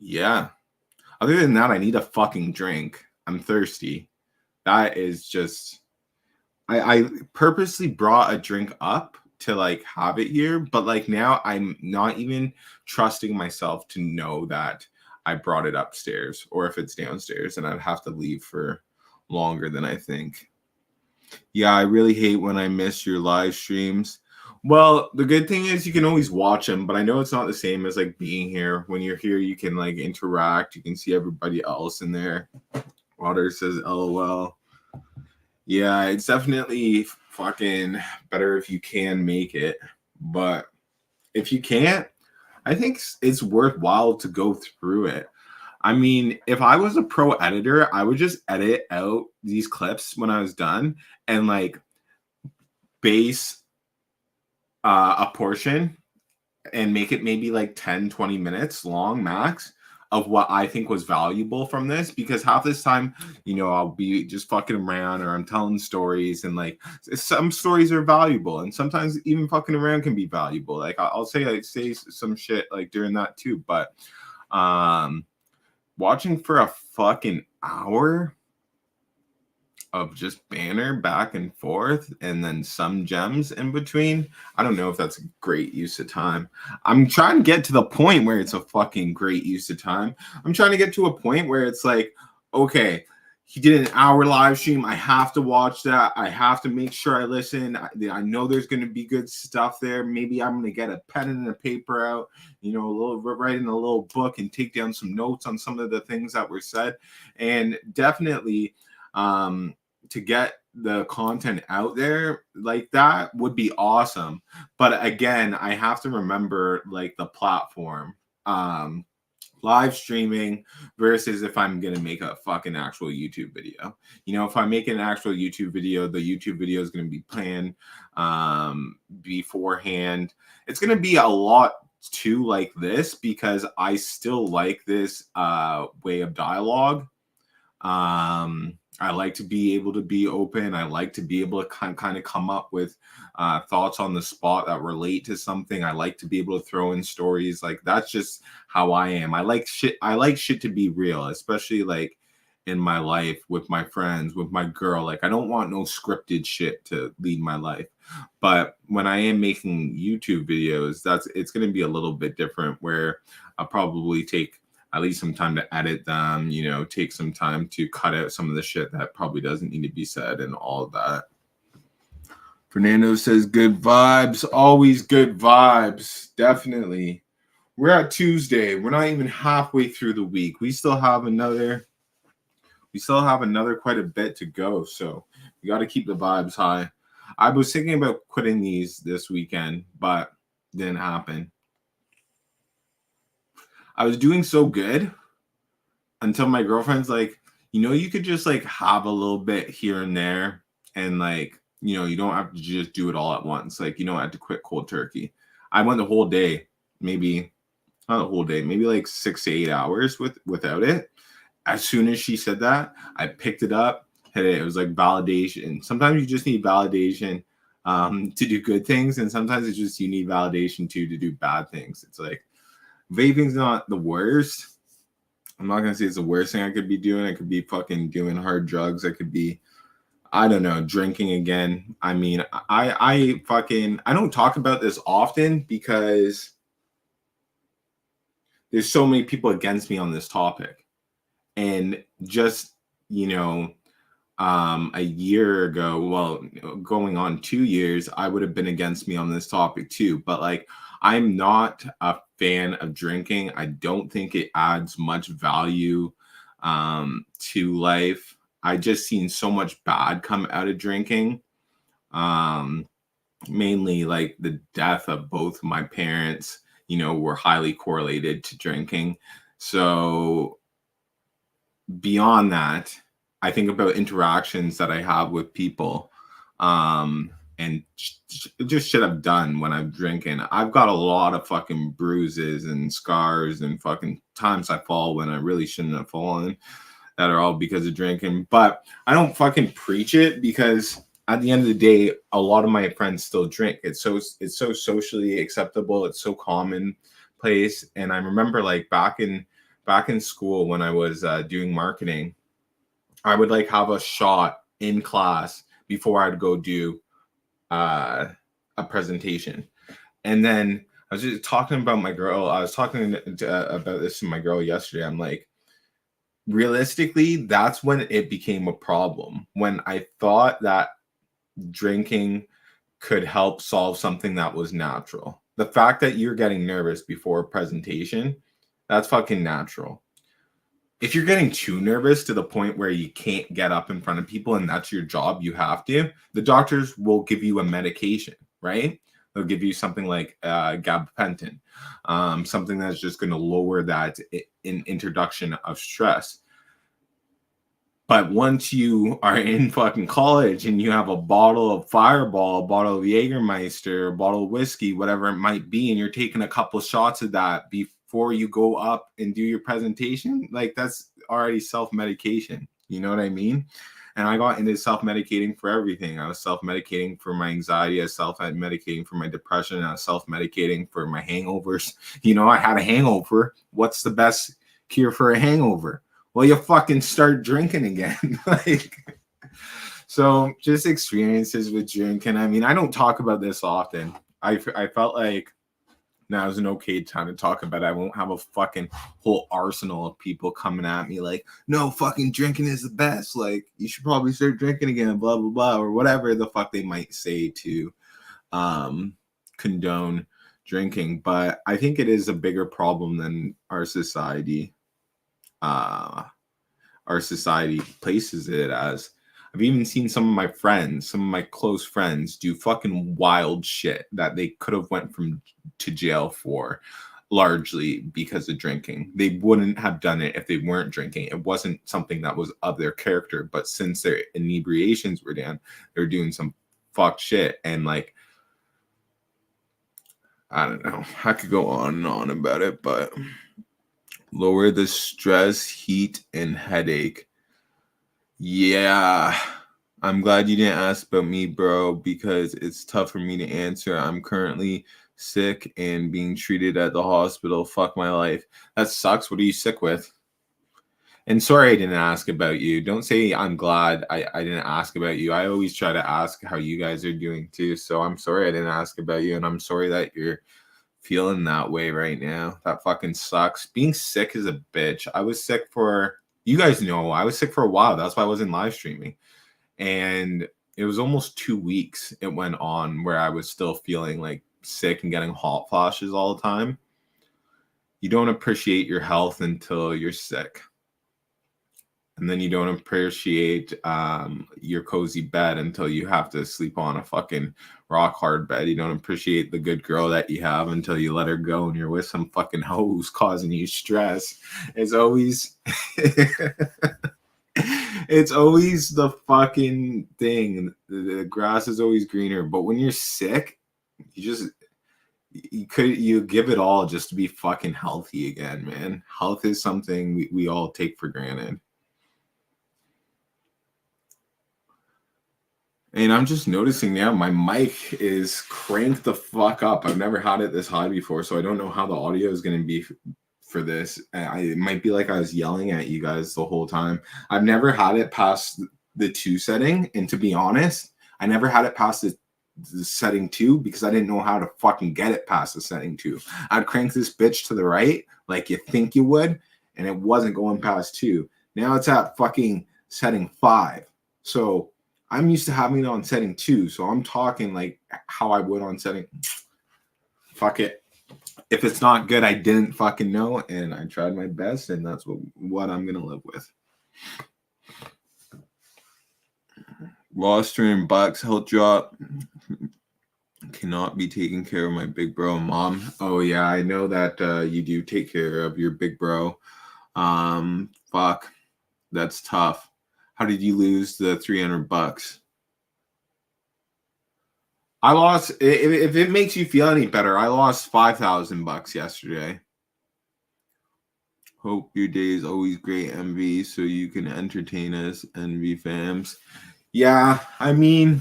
Yeah. Other than that, I need a fucking drink. I'm thirsty. That is just I purposely brought a drink up to like have it here, but like now I'm not even trusting myself to know that I brought it upstairs, or if it's downstairs, and I'd have to leave for longer than I think. Yeah, I really hate when I miss your live streams. Well, the good thing is you can always watch them, but I know it's not the same as like being here. When you're here, you can like interact. You can see everybody else in there. Water says LOL. Yeah, it's definitely fucking better if you can make it. But if you can't, I think it's worthwhile to go through it. I mean, if I was a pro editor, I would just edit out these clips when I was done and like base a portion and make it maybe like 10-20 minutes long max of what I think was valuable from this, because half this time, I'll be just fucking around or I'm telling stories, and like some stories are valuable and sometimes even fucking around can be valuable. Like I'll say some shit like during that too, but watching for a fucking hour of just banner back and forth and then some gems in between, I don't know if that's a great use of time. I'm trying to get to the point where it's a fucking great use of time. I'm trying to get to a point where it's like, okay, he did an hour live stream. I have to watch that. I have to make sure I listen. I know there's going to be good stuff there. Maybe I'm going to get a pen and a paper out, writing a little book and take down some notes on some of the things that were said. And definitely, to get the content out there like that would be awesome. But again, I have to remember like the platform, live streaming versus if I'm going to make a fucking actual YouTube video. If I make an actual YouTube video, the YouTube video is going to be planned beforehand. It's going to be a lot too like this because I still like this way of dialogue. I like to be able to be open. I like to be able to kind of come up with thoughts on the spot that relate to something. I like to be able to throw in stories. Like that's just how I am. I like shit to be real, especially like in my life with my friends, with my girl. Like I don't want no scripted shit to lead my life. But when I am making YouTube videos, it's going to be a little bit different where I'll probably take at least some time to edit them, take some time to cut out some of the shit that probably doesn't need to be said and all of that. Fernando says good vibes, always good vibes. Definitely. We're at Tuesday. We're not even halfway through the week. We still have another quite a bit to go. So we got to keep the vibes high. I was thinking about quitting these this weekend, but didn't happen. I was doing so good until my girlfriend's like, you could just like have a little bit here and there. And like, you don't have to just do it all at once. Like, you don't have to quit cold turkey. I went the whole day, maybe not the whole day, maybe like 6 to 8 hours without it. As soon as she said that, I picked it up, hit it. It was like validation. Sometimes you just need validation to do good things. And sometimes it's just, you need validation to do bad things. It's like, vaping's not the worst. I'm not gonna say it's the worst thing I could be doing. I could be fucking doing hard drugs. I could be, I don't know, drinking again. I mean, I don't talk about this often because there's so many people against me on this topic. And just, a year ago, well, going on 2 years, I would have been against me on this topic too. But like, I'm not a fan of drinking. I don't think it adds much value to life. I just seen so much bad come out of drinking. Mainly like the death of both my parents, were highly correlated to drinking. So beyond that, I think about interactions that I have with people. And just shit I've done when I'm drinking. I've got a lot of fucking bruises and scars and fucking times I fall when I really shouldn't have fallen that are all because of drinking. But I don't fucking preach it because at the end of the day, a lot of my friends still drink. It's so socially acceptable. It's so commonplace. And I remember like back in school when I was doing marketing, I would like have a shot in class before I'd go do a presentation. And then I was just talking about my girl. I was talking about this to my girl yesterday. I'm like, realistically, that's when it became a problem. When I thought that drinking could help solve something that was natural. The fact that you're getting nervous before a presentation, that's fucking natural. If you're getting too nervous to the point where you can't get up in front of people and that's your job, you have to, the doctors will give you a medication, right? They'll give you something like gabapentin, something that's just going to lower that in introduction of stress. But once you are in fucking college and you have a bottle of Fireball, a bottle of Jägermeister, a bottle of whiskey, whatever it might be, and you're taking a couple shots of that before you go up and do your presentation, like that's already self-medication. You know what I mean? And I got into self-medicating for everything. I was self-medicating for my anxiety. I was self-medicating for my depression. I was self-medicating for my hangovers. You know, I had a hangover. What's the best cure for a hangover? Well, you fucking start drinking again. Like, so just experiences with drinking. I mean, I don't talk about this often. I felt like now is an okay time to talk about it. I won't have a fucking whole arsenal of people coming at me like, no, fucking drinking is the best. Like, you should probably start drinking again, blah, blah, blah, or whatever the fuck they might say to condone drinking. But I think it is a bigger problem than our society places it as. I've even seen some of my friends, some of my close friends, do fucking wild shit that they could have went to jail for, largely because of drinking. They wouldn't have done it if they weren't drinking. It wasn't something that was of their character, but since their inebriations were down, they're doing some fuck shit. And like, I don't know, I could go on and on about it, but lower the stress, heat, and headache. Yeah, I'm glad you didn't ask about me, bro, because it's tough for me to answer. I'm currently sick and being treated at the hospital. Fuck my life. That sucks. What are you sick with? And sorry I didn't ask about you. Don't say I'm glad I didn't ask about you. I always try to ask how you guys are doing too. So I'm sorry I didn't ask about you, and I'm sorry that you're feeling that way right now. That fucking sucks. Being sick is a bitch. I was sick for, you guys know, I was sick for a while. That's why I wasn't live streaming. And it was almost 2 weeks it went on where I was still feeling like sick and getting hot flashes all the time. You don't appreciate your health until you're sick. And then you don't appreciate your cozy bed until you have to sleep on a fucking rock hard bed. You don't appreciate the good girl that you have until you let her go and you're with some fucking hoe who's causing you stress. It's always it's always the fucking thing. The grass is always greener. But when you're sick, you give it all just to be fucking healthy again, man. Health is something we all take for granted. And I'm just noticing now my mic is cranked the fuck up. I've never had it this high before, so I don't know how the audio is going to be for this. It might be like I was yelling at you guys the whole time. I've never had it past the 2 setting, and to be honest, I never had it past the setting 2 because I didn't know how to fucking get it past the setting 2. I'd crank this bitch to the right like you think you would, and it wasn't going past 2. Now it's at fucking setting 5. So I'm used to having it on setting 2, so I'm talking like how I would on setting. Fuck it. If it's not good, I didn't fucking know, and I tried my best, and that's what I'm gonna live with. Roster and Bucks health drop. Cannot be taking care of my big bro mom. Oh yeah, I know that you do take care of your big bro. Fuck, that's tough. How did you lose the $300? I lost. If it makes you feel any better, I lost $5,000 yesterday. Hope your day is always great, MV, so you can entertain us, MV fams. Yeah, I mean,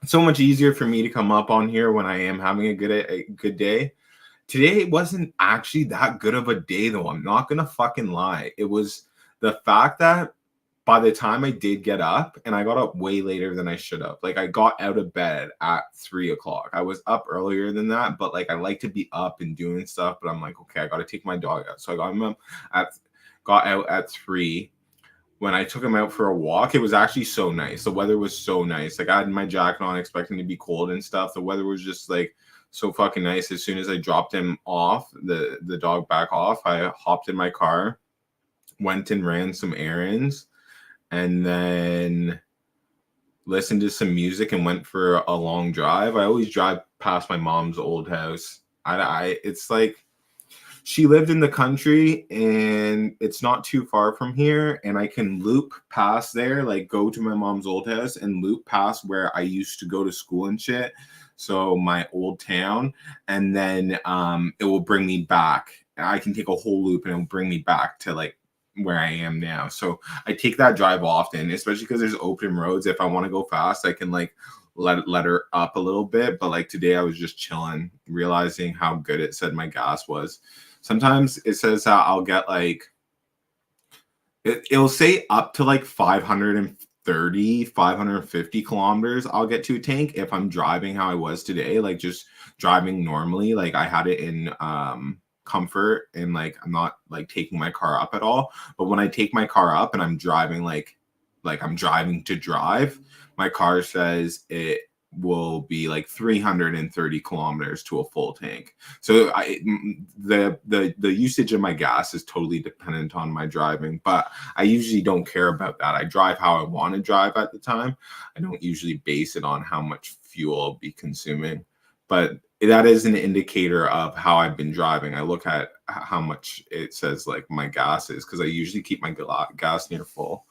it's so much easier for me to come up on here when I am having a good day. Today wasn't actually that good of a day, though. I'm not gonna fucking lie. It was the fact that by the time I did get up, and I got up way later than I should have. Like, I got out of bed at 3 o'clock. I was up earlier than that, but like I like to be up and doing stuff. But I'm like, okay, I got to take my dog out. So I got out at 3. When I took him out for a walk, it was actually so nice. The weather was so nice. Like, I had my jacket on, expecting to be cold and stuff. The weather was just like so fucking nice. As soon as I dropped him off, the dog back off, I hopped in my car, went and ran some errands, and then listened to some music and went for a long drive. I always drive past my mom's old house. It's like she lived in the country and it's not too far from here, and I can loop past there, like go to my mom's old house and loop past where I used to go to school and shit. So my old town, and then it will bring me back. I can take a whole loop and it'll bring me back to like where I am now. So I take that drive often, especially because there's open roads. If I want to go fast, I can like let her up a little bit. But like today I was just chilling, realizing how good it said my gas was. Sometimes it says that I'll get like it'll say up to like 530, 550 kilometers I'll get to a tank if I'm driving how I was today, like just driving normally. Like I had it in comfort and like I'm not like taking my car up at all. But when I take my car up and I'm driving like I'm driving to drive, my car says it will be like 330 kilometers to a full tank. So the usage of my gas is totally dependent on my driving, but I usually don't care about that. I drive how I want to drive at the time. I don't usually base it on how much fuel I'll be consuming, but that is an indicator of how I've been driving. I look at how much it says like my gas is, because I usually keep my gas near full.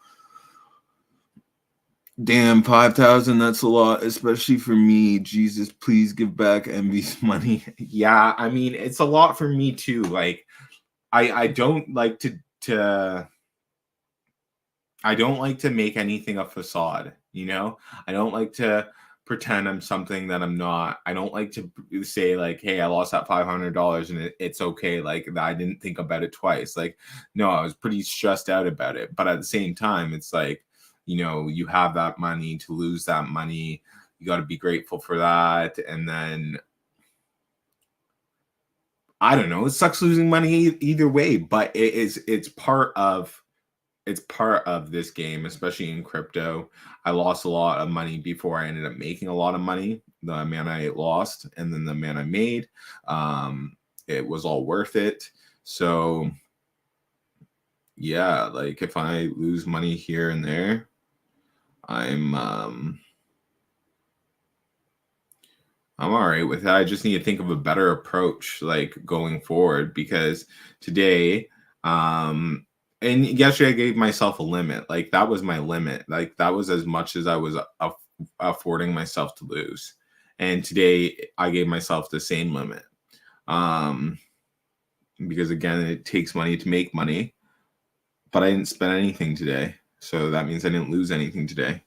Damn, 5,000, that's a lot, especially for me. Jesus, please give back Envy's money. Yeah, I mean, it's a lot for me too. Like, I don't like to I don't like to make anything a facade, you know? I don't like to pretend I'm something that I'm not. I don't like to say like, hey, I lost that $500 and it's okay. Like I didn't think about it twice. Like, no, I was pretty stressed out about it. But at the same time, it's like, you know, you have that money. To lose that money, you got to be grateful for that. And then I don't know, it sucks losing money either way, but it's part of this game, especially in crypto. I lost a lot of money before I ended up making a lot of money. The amount I lost and then the amount I made, it was all worth it. So yeah, like if I lose money here and there, I'm all right with that. I just need to think of a better approach like going forward, because today and yesterday I gave myself a limit. Like that was my limit. Like that was as much as I was affording myself to lose. And today I gave myself the same limit. Because again, it takes money to make money, but I didn't spend anything today. So that means I didn't lose anything today.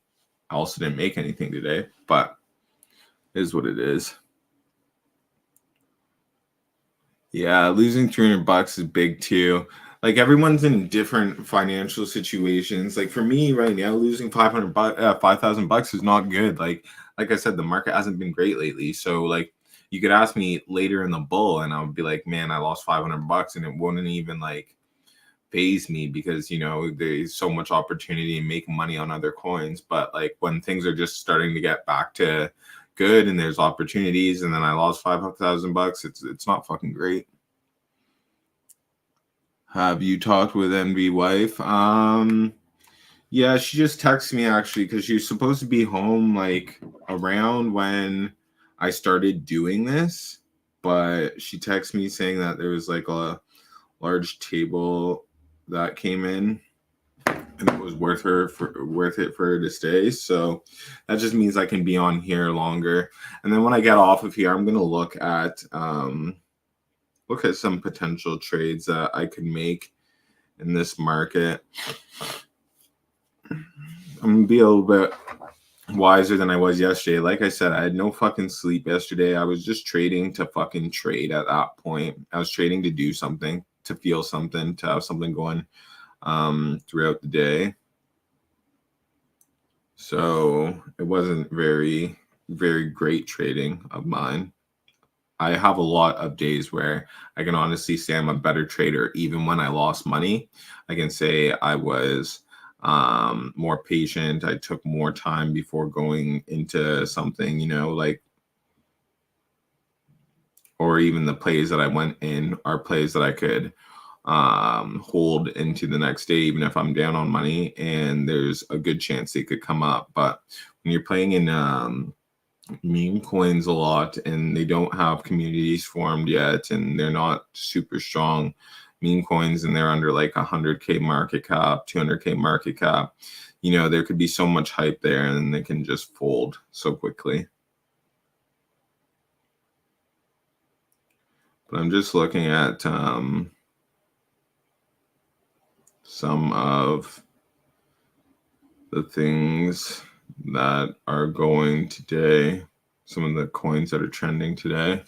I also didn't make anything today, but it is what it is. Yeah, losing $300 is big too. Like everyone's in different financial situations. Like for me right now, losing $5,000 is not good. Like I said, the market hasn't been great lately. So like you could ask me later in the bull, and I would be like, man, I lost $500, and it wouldn't even like phase me, because you know there's so much opportunity and make money on other coins. But like when things are just starting to get back to good and there's opportunities, and then I lost $5,000, it's not fucking great. Have you talked with Envy wife? Yeah, she just texted me actually, because she was supposed to be home like around when I started doing this, but she texted me saying that there was like a large table that came in and it was worth it for her to stay. So that just means I can be on here longer. And then when I get off of here, I'm gonna look at some potential trades that I could make in this market. I'm gonna be a little bit wiser than I was yesterday. Like I said, I had no fucking sleep yesterday. I was just trading to fucking trade at that point. I was trading to do something, to feel something, to have something going throughout the day. So it wasn't very, very great trading of mine. I have a lot of days where I can honestly say I'm a better trader. Even when I lost money, I can say I was more patient. I took more time before going into something, you know, like, or even the plays that I went in are plays that I could hold into the next day, even if I'm down on money and there's a good chance they could come up. But when you're playing in meme coins a lot, and they don't have communities formed yet, and they're not super strong meme coins, and they're under like 100K market cap, 200K market cap. There could be so much hype there, and they can just fold so quickly. But I'm just looking at some of the things that are going today, some of the coins that are trending today.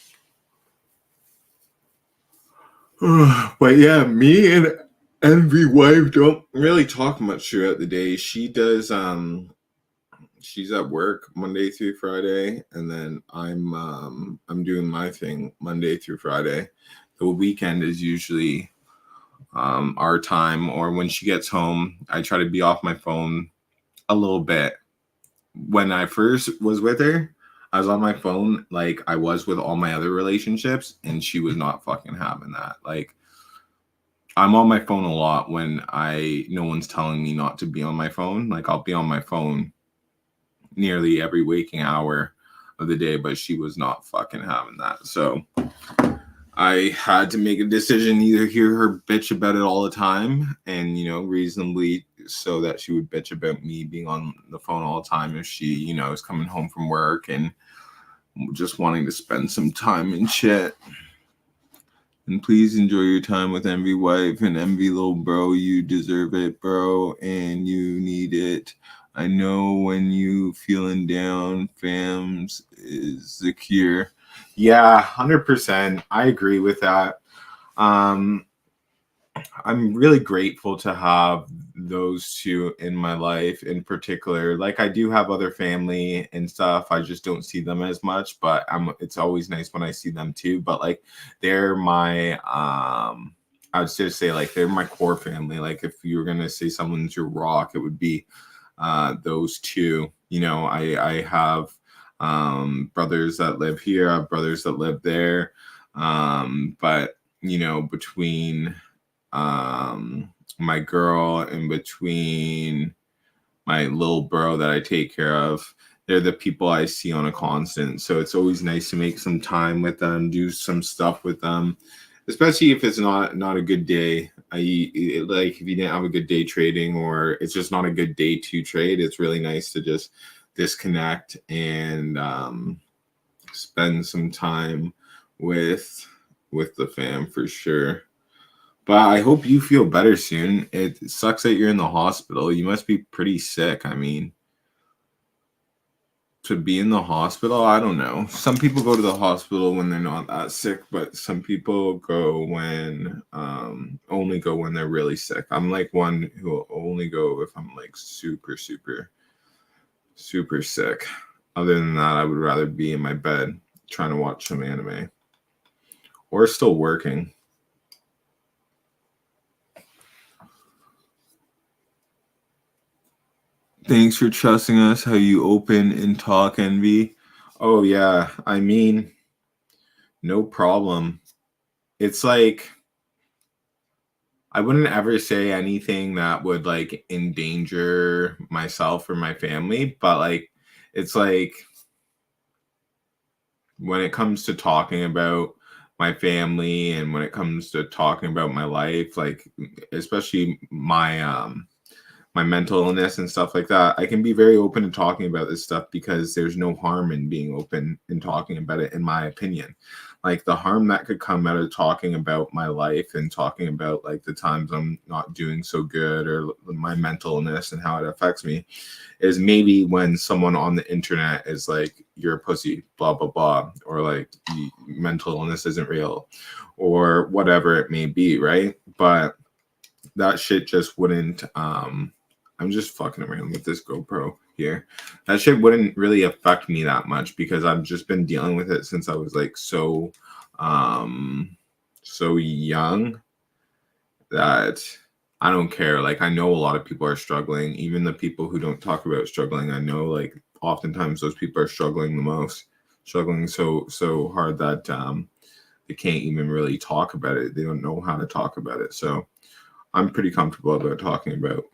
But yeah, me and Envy wife don't really talk much throughout the day. She does she's at work Monday through Friday, and then I'm doing my thing Monday through Friday. The weekend is usually our time, or when she gets home, I try to be off my phone a little bit. When I first was with her, I was on my phone like I was with all my other relationships, and she was not fucking having that. Like, I'm on my phone a lot when no one's telling me not to be on my phone. Like, I'll be on my phone nearly every waking hour of the day, but she was not fucking having that. So I had to make a decision, either hear her bitch about it all the time, and reasonably so that she would bitch about me being on the phone all the time if she is coming home from work and just wanting to spend some time and shit. And please enjoy your time with Envy wife and Envy little bro. You deserve it, bro, and you need it. I know when you feeling down, fams is the cure. Yeah, 100%. I agree with that. I'm really grateful to have those two in my life in particular. Like, I do have other family and stuff. I just don't see them as much, but it's always nice when I see them too. But like, they're my I would just say like they're my core family. Like, if you were gonna say someone's your rock, it would be those two. I have brothers that live here, I have brothers that live there. But between my girl and between my little bro that I take care of, they're the people I see on a constant. So it's always nice to make some time with them, do some stuff with them, especially if it's not a good day. Like, if you didn't have a good day trading, or it's just not a good day to trade, it's really nice to just disconnect and spend some time with the fam, for sure. But I hope you feel better soon. It sucks that you're in the hospital. You must be pretty sick. I mean, to be in the hospital, I don't know. Some people go to the hospital when they're not that sick, but some people only go when they're really sick. I'm like one who will only go if I'm like super, super, super sick. Other than that, I would rather be in my bed trying to watch some anime or still working. Thanks for trusting us. How you open and talk, Envy. Oh yeah, I mean, no problem. It's like, I wouldn't ever say anything that would like endanger myself or my family, but like, it's like, when it comes to talking about my family and when it comes to talking about my life, like, especially my mental illness and stuff like that, I can be very open to talking about this stuff because there's no harm in being open and talking about it, in my opinion. Like, the harm that could come out of talking about my life and talking about like the times I'm not doing so good, or my mental illness and how it affects me, is maybe when someone on the internet is like, you're a pussy, blah, blah, blah, or like, mental illness isn't real, or whatever it may be, right? But that shit just wouldn't I'm just fucking around with this GoPro here. That shit wouldn't really affect me that much because I've just been dealing with it since I was like so young that I don't care. Like, I know a lot of people are struggling. Even the people who don't talk about struggling, I know like oftentimes those people are struggling the most, struggling so hard that they can't even really talk about it. They don't know how to talk about it. So I'm pretty comfortable about talking about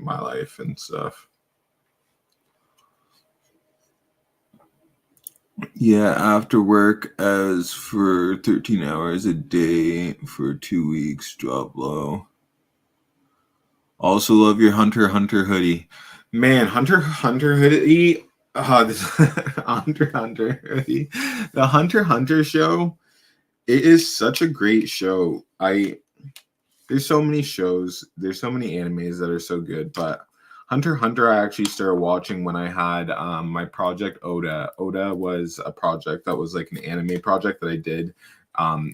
my life and stuff. Yeah, after work as for 13 hours a day for 2 weeks, drop low. Also love your Hunter x Hunter hoodie. Man, Hunter x Hunter hoodie. This Hunter x Hunter hoodie. The Hunter x Hunter show. It is such a great show. There's so many shows. There's so many animes that are so good, but Hunter x Hunter I actually started watching when I had my project Oda. Oda was a project that was like an anime project that I did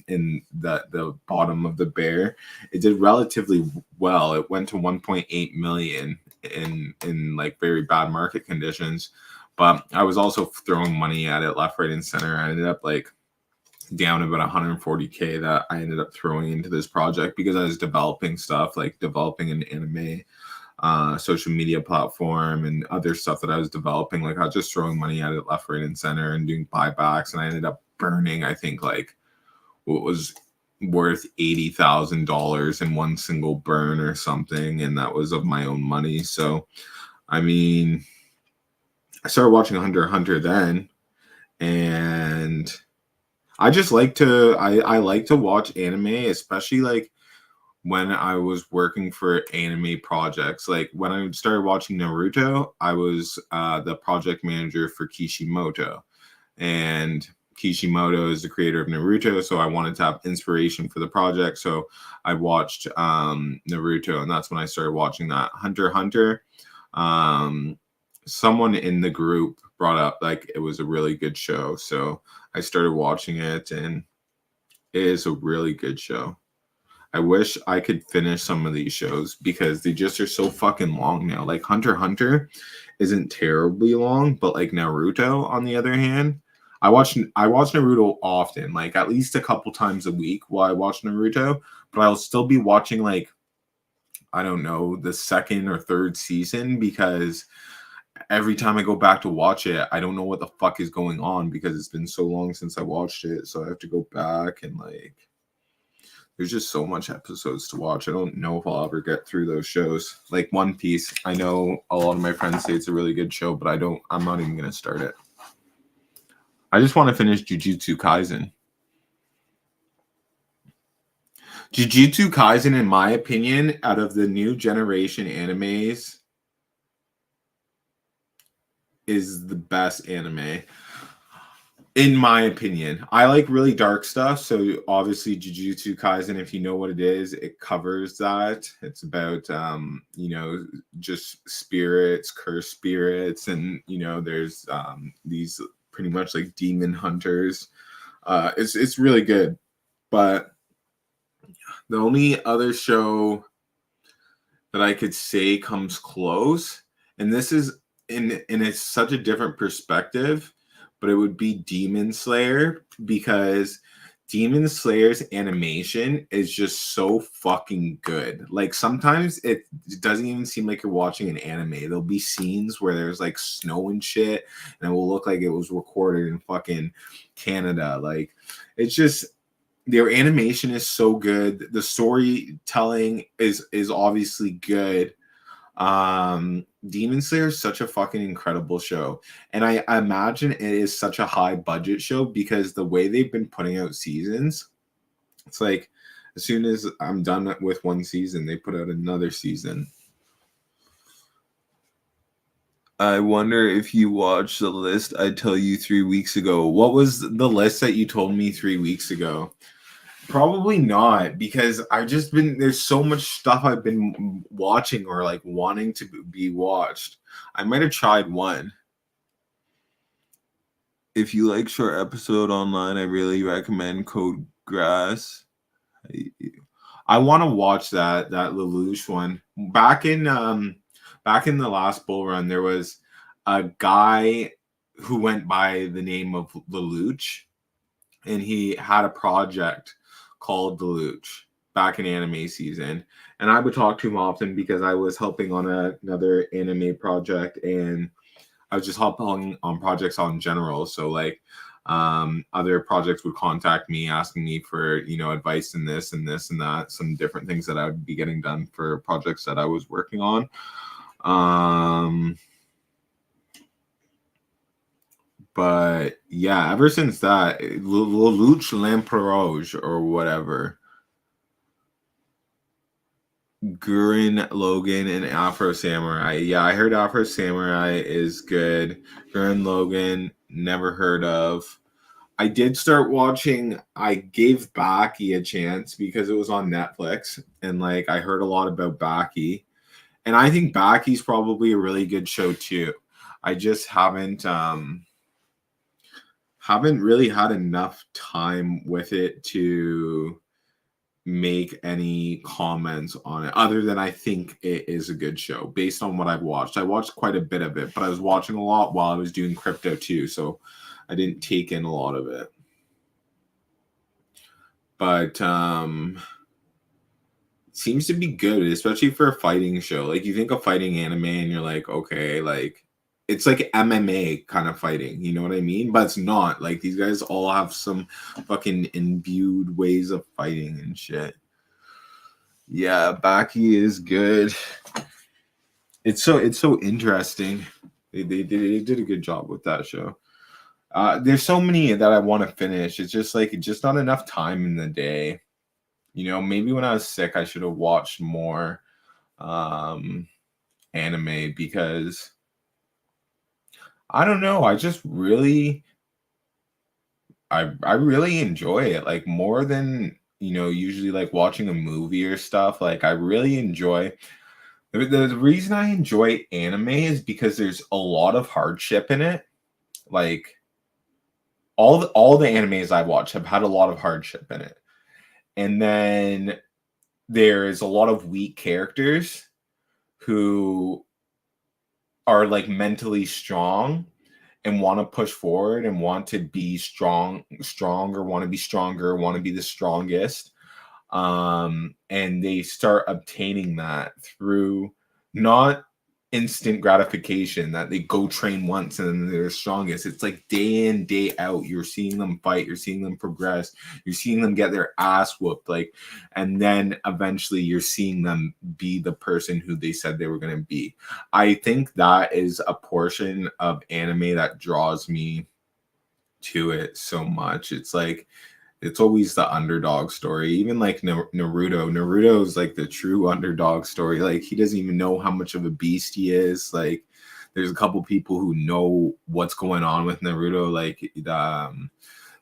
in the bottom of the bear. It did relatively well. It went to 1.8 million in like very bad market conditions, but I was also throwing money at it left, right, and center. I ended up like down about 140K that I ended up throwing into this project because I was developing stuff like developing an anime social media platform and other stuff that I was developing. Like I was just throwing money at it left, right, and center and doing buybacks, and I ended up burning, I think, like what was worth $80,000 in one single burn or something, and that was of my own money. So I mean, I started watching Hunter x Hunter then, and I just like to I like to watch anime, especially like when I was working for anime projects. Like when I started watching Naruto, I was the project manager for Kishimoto, and Kishimoto is the creator of Naruto. So I wanted to have inspiration for the project. So I watched Naruto, and that's when I started watching that. Hunter x Hunter. Um, Someone in the group brought up like it was a really good show, so I started watching it, and it is a really good show. I wish I could finish some of these shows because they just are so fucking long now. Like Hunter x Hunter isn't terribly long, but like Naruto on the other hand, I watch Naruto often, like at least a couple times a week while I watch Naruto, but I'll still be watching like I don't know, the second or third season because every time I go back to watch it, I don't know what the fuck is going on because it's been so long since I watched it. So I have to go back and like there's just so much episodes to watch. I don't know if I'll ever get through those shows. Like One Piece, I know a lot of my friends say it's a really good show, but I'm not even gonna start it. I just want to finish Jujutsu Kaisen. Jujutsu Kaisen, in my opinion, out of the new generation animes, is the best anime. In my opinion, I like really dark stuff. So obviously, Jujutsu Kaisen, if you know what it is, it covers that. It's about just spirits, cursed spirits, and there's these pretty much like demon hunters. It's really good, but the only other show that I could say comes close, and this is in it's such a different perspective, but it would be Demon Slayer because Demon Slayer's animation is just so fucking good. Like sometimes it doesn't even seem like you're watching an anime. There'll be scenes where there's like snow and shit, and it will look like it was recorded in fucking Canada. Like it's just their animation is so good. The storytelling is obviously good. Demon Slayer is such a fucking incredible show, and I imagine it is such a high budget show because the way they've been putting out seasons, it's like as soon as I'm done with one season, they put out another season. I wonder if you watched the list I tell you 3 weeks ago. What was the list that you told me 3 weeks ago? Probably not because I've just been there's so much stuff I've been watching or like wanting to be watched. I might have tried one. If you like short episode online, I really recommend Code Grass. I want to watch that Lelouch one. Back in the last bull run, there was a guy who went by the name of Lelouch, and he had a project called Lelouch back in anime season. And I would talk to him often because I was helping on another anime project, and I was just helping on projects on general. So like other projects would contact me asking me for advice in this and this and that, some different things that I would be getting done for projects that I was working on. But yeah, ever since that, Lelouch Lamperouge or whatever, Gurren Logan and Afro Samurai. Yeah, I heard Afro Samurai is good. Gurren Logan, never heard of. I did start watching. I gave Baki a chance because it was on Netflix, and like I heard a lot about Baki, and I think Baki's probably a really good show too. I just haven't really had enough time with it to make any comments on it other than I think it is a good show based on what I've watched. I watched quite a bit of it, but I was watching a lot while I was doing crypto too, so I didn't take in a lot of it. But seems to be good, especially for a fighting show. Like you think of fighting anime and you're like, okay, like it's like MMA kind of fighting, you know what I mean? But it's not. Like these guys all have some fucking imbued ways of fighting and shit. Yeah, Baki is good. It's so interesting. They did a good job with that show. There's so many that I want to finish. It's just like just not enough time in the day. You know, maybe when I was sick, I should have watched more anime because I don't know. I really enjoy it like more than usually like watching a movie or stuff. Like I really enjoy the reason I enjoy anime is because there's a lot of hardship in it. Like all the animes I've watched have had a lot of hardship in it. And then there is a lot of weak characters who are like mentally strong and want to push forward and want to be stronger, want to be stronger, want to be the strongest. And they start obtaining that through not instant gratification that they go train once and then they're strongest. It's like day in, day out. You're seeing them fight, you're seeing them progress, you're seeing them get their ass whooped, like, and then eventually you're seeing them be the person who they said they were going to be. I think that is a portion of anime that draws me to it so much. It's like it's always the underdog story. Even like Naruto is like the true underdog story. Like he doesn't even know how much of a beast he is. Like there's a couple people who know what's going on with Naruto, like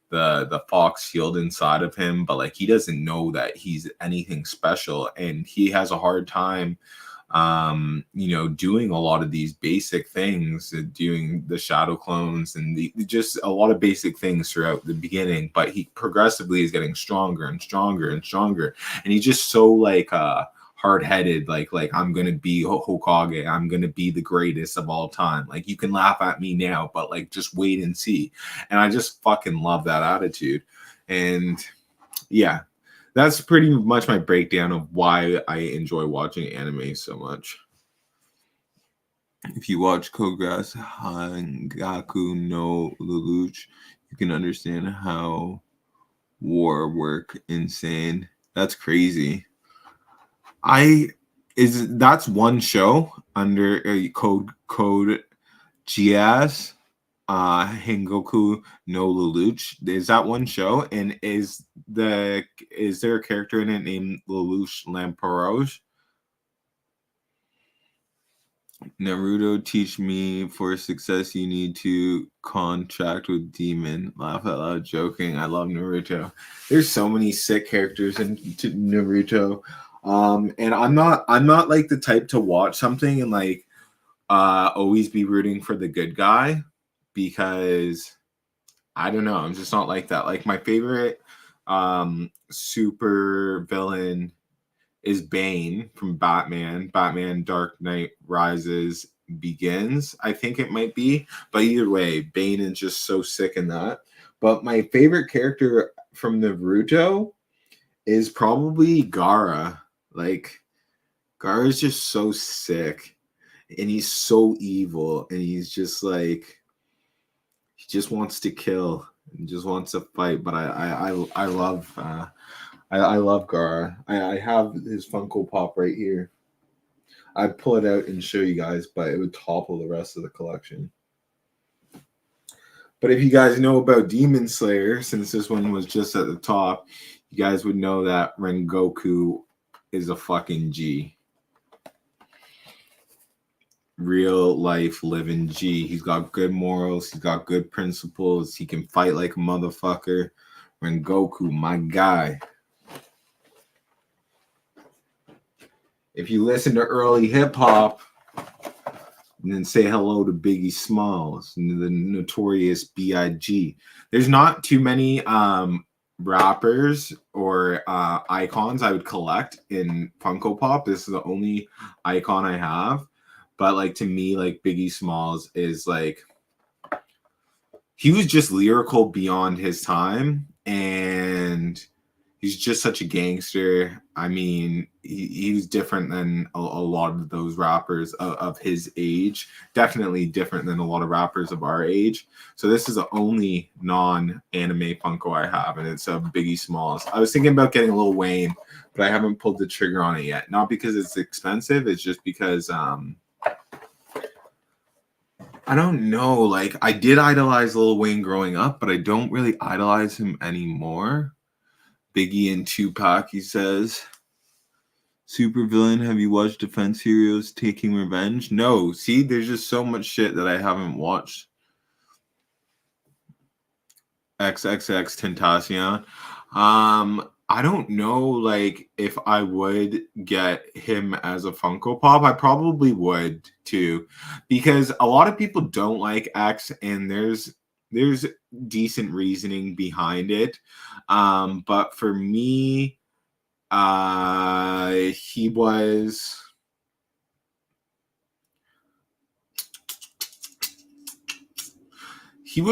the fox shield inside of him, but like he doesn't know that he's anything special, and he has a hard time doing a lot of these basic things, doing the shadow clones and just a lot of basic things throughout the beginning, but he progressively is getting stronger and stronger and stronger. And he's just so like hard-headed, like I'm gonna be Hokage, I'm gonna be the greatest of all time. Like you can laugh at me now, but like just wait and see. And I just fucking love that attitude. And yeah, that's pretty much my breakdown of why I enjoy watching anime so much. If you watch Koga's Hangaku no Lelouch, you can understand how war work insane. That's crazy. That's one show under code GS Hengoku no Lelouch. Is that one show? And is there a character in it named Lelouch Lamperouge? Naruto teach me for success you need to contract with demon. Laugh out loud joking. I love Naruto. There's so many sick characters in Naruto. And I'm not like the type to watch something and like always be rooting for the good guy, because I don't know, I'm just not like that. Like my favorite super villain is Bane from Batman Dark Knight Rises Begins, I think it might be. But either way, Bane is just so sick in that. But my favorite character from Naruto is probably Gaara. Like Gaara is just so sick, and he's so evil, and he's just like he just wants to kill and just wants to fight. But I love I love Gaara. I have his Funko Pop right here. I'd pull it out and show you guys, but it would topple the rest of the collection. But if you guys know about Demon Slayer, since this one was just at the top, you guys would know that Rengoku is a fucking G. Real life living G. He's got good morals. He's got good principles. He can fight like a motherfucker. Rengoku, my guy. If you listen to early hip hop, and then say hello to Biggie Smalls and the Notorious B.I.G. There's not too many rappers or icons I would collect in Funko Pop. This is the only icon I have. But like to me, like Biggie Smalls is like, he was just lyrical beyond his time, and he's just such a gangster. I mean, he's different than a lot of those rappers of his age. Definitely different than a lot of rappers of our age. So this is the only non-anime Funko I have, and it's a Biggie Smalls. I was thinking about getting Lil Wayne, but I haven't pulled the trigger on it yet. Not because it's expensive. It's just because I don't know. Like, I did idolize Lil Wayne growing up, but I don't really idolize him anymore. Biggie and Tupac, he says. Supervillain, have you watched Defense Heroes Taking Revenge? No. See, there's just so much shit that I haven't watched. XXX Tentacion. I don't know, like, if I would get him as a Funko Pop. I probably would too, because a lot of people don't like X, and there's decent reasoning behind it. But for me, he was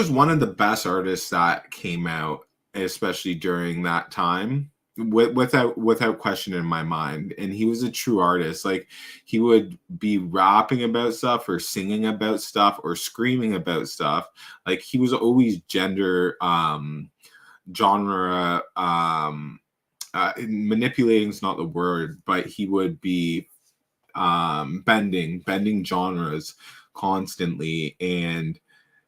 one of the best artists that came out, especially during that time, without question in my mind. And he was a true artist. Like, he would be rapping about stuff or singing about stuff or screaming about stuff. Like, he was always genre manipulating is not the word, but he would be bending genres constantly. And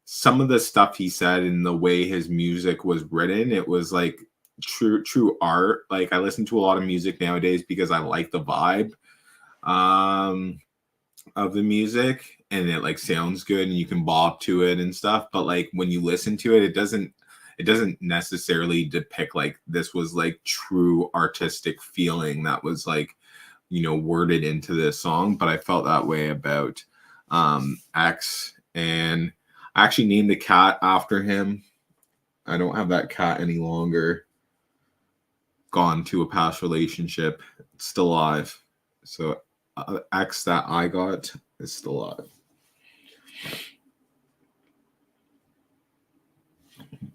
some of the stuff he said and the way his music was written, it was like true art. Like, I listen to a lot of music nowadays because I like the vibe of the music, and it like sounds good and you can bop to it and stuff. But like, when you listen to it, it doesn't necessarily depict like this was like true artistic feeling that was like, you know, worded into this song. But I felt that way about X, and I actually named the cat after him. I don't have that cat any longer. Gone to a past relationship. It's still alive. So X that I got is still alive.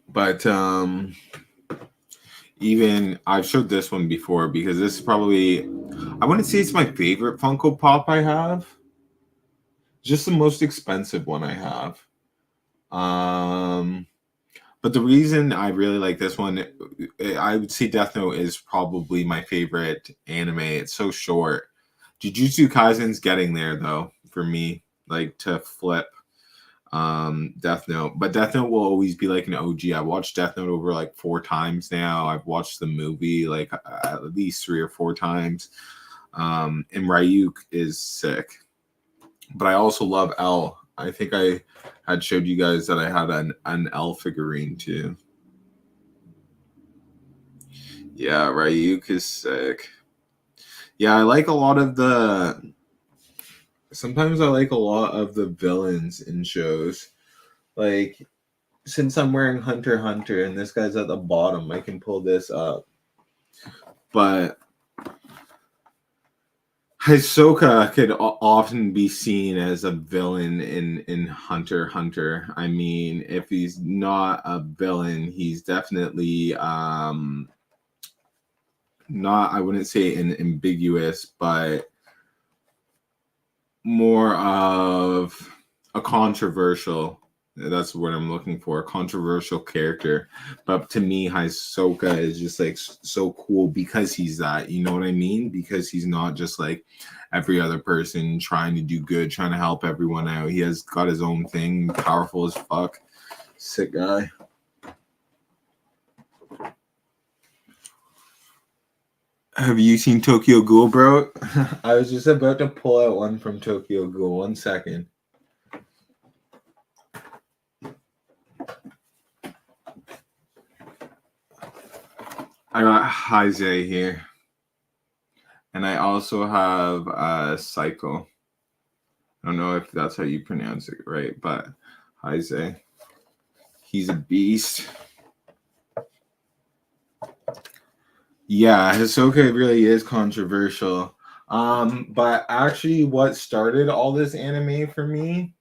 But even I've showed this one before because this is probably, I wouldn't say it's my favorite Funko Pop I have. Just the most expensive one I have. But the reason I really like this one, I would say Death Note is probably my favorite anime. It's so short. Jujutsu Kaisen's getting there though for me, like to flip Death Note. But Death Note will always be like an OG. I watched Death Note over like 4 times now. I've watched the movie like at least 3 or 4 times. And Ryuk is sick. But I also love L. I think I had showed you guys that I had an L figurine too. Yeah, Ryuk is sick. Yeah, I like a lot of the... Sometimes I like a lot of the villains in shows. Like, since I'm wearing Hunter x Hunter and this guy's at the bottom, I can pull this up. But Hisoka could often be seen as a villain in Hunter x Hunter. I mean, if he's not a villain, he's definitely not, I wouldn't say an ambiguous, but more of a controversial, that's what I'm looking for, a controversial character. But to me, Hisoka is just like so cool because he's that, you know what I mean? Because he's not just like every other person trying to do good, trying to help everyone out. He has got his own thing, powerful as fuck. Sick guy. Have you seen Tokyo Ghoul, bro? I was just about to pull out one from Tokyo Ghoul. 1 second. I got Heisei here. And I also have Psycho. I don't know if that's how you pronounce it right, but Heisei. He's a beast. Yeah, Hisoka really is controversial. But actually what started all this anime for me,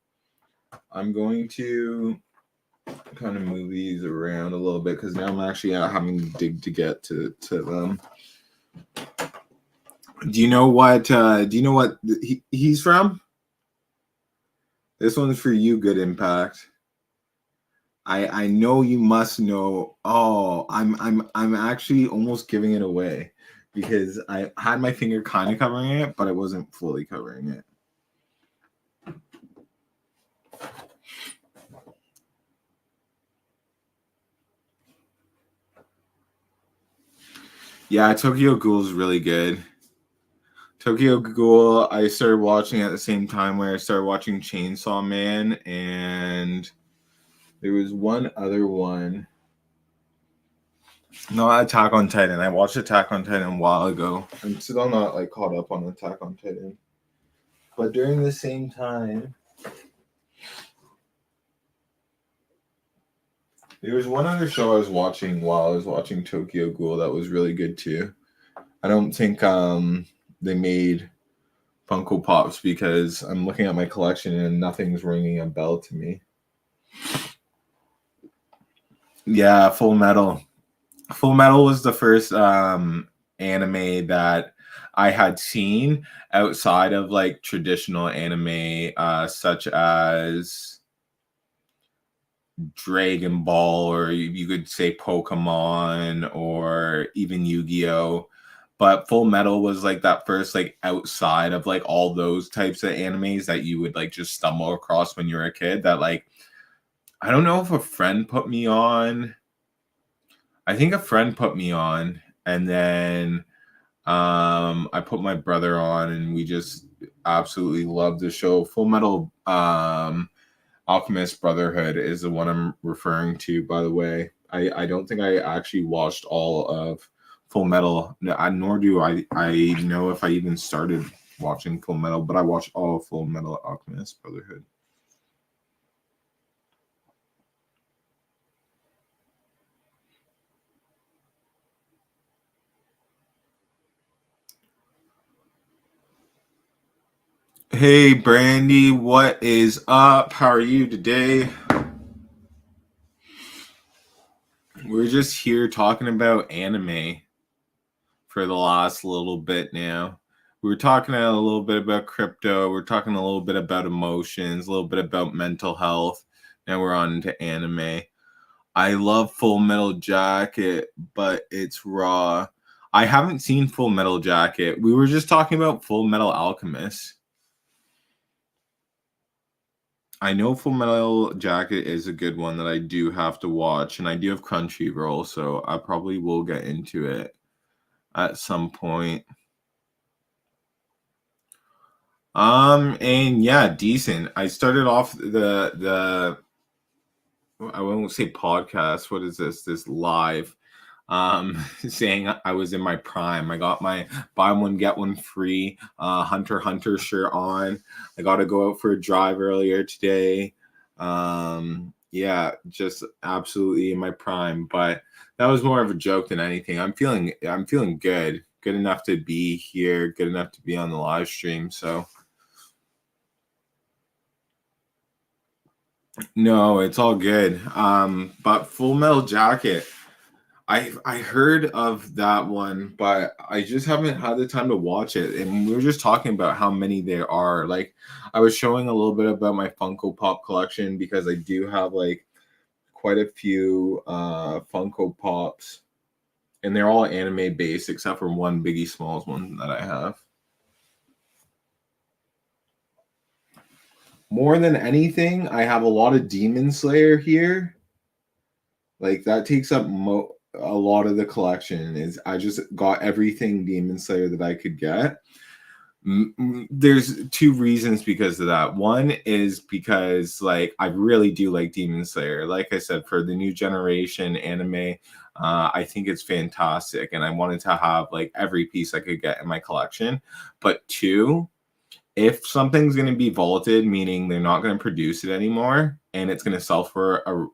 I'm going to kind of move these around a little bit because now I'm actually having to dig to get to them. Do you know what he's from? This one's for you, Good Impact. I know you must know. Oh, I'm actually almost giving it away because I had my finger kind of covering it, but I wasn't fully covering it. Yeah, Tokyo Ghoul is really good. Tokyo Ghoul, I started watching at the same time where I started watching Chainsaw Man, and there was one other one. No, Attack on Titan. I watched Attack on Titan a while ago. I'm still not like caught up on Attack on Titan. But during the same time, there was one other show I was watching while I was watching Tokyo Ghoul that was really good too. I don't think they made Funko Pops because I'm looking at my collection and nothing's ringing a bell to me. Yeah, Full Metal. Full Metal was the first anime that I had seen outside of like traditional anime, such as Dragon Ball, or you could say Pokemon, or even Yu-Gi-Oh! But Full Metal was like that first, like outside of like all those types of animes that you would like just stumble across when you're a kid. That like, I don't know if a friend put me on. I think a friend put me on, and then I put my brother on, and we just absolutely loved the show. Full Metal Alchemist Brotherhood is the one I'm referring to, by the way. I don't think I actually watched all of Full Metal, nor do I know if I even started watching Full Metal, but I watched all of Full Metal Alchemist Brotherhood. Hey Brandy, what is up? How are you today? We're just here talking about anime for the last little bit now. We were talking a little bit about crypto. We're talking a little bit about emotions, a little bit about mental health. Now we're on to anime. I love Full Metal Jacket, but it's raw. I haven't seen Full Metal Jacket. We were just talking about Full Metal Alchemist. I know Full Metal Jacket is a good one that I do have to watch, and I do have Crunchyroll, so I probably will get into it at some point. And yeah, decent. I started off the I won't say podcast. What is this? This live saying I was in my prime. I got my buy one get one free Hunter x Hunter shirt on. I got to go out for a drive earlier today. Yeah, just absolutely in my prime, but that was more of a joke than anything. I'm feeling good enough to be here, good enough to be on the live stream. So no, it's all good. But Full Metal Jacket, I heard of that one, but I just haven't had the time to watch it. And we were just talking about how many there are. Like, I was showing a little bit about my Funko Pop collection because I do have like quite a few Funko Pops, and they're all anime based except for one Biggie Smalls one that I have. More than anything, I have a lot of Demon Slayer here. Like that takes up a lot of the collection. Is I just got everything Demon Slayer that I could get. There's two reasons because of that. One is because like I really do like Demon Slayer. Like I said, for the new generation anime, I think it's fantastic, and I wanted to have like every piece I could get in my collection. But two, if something's going to be vaulted, meaning they're not going to produce it anymore, and it's going to sell for a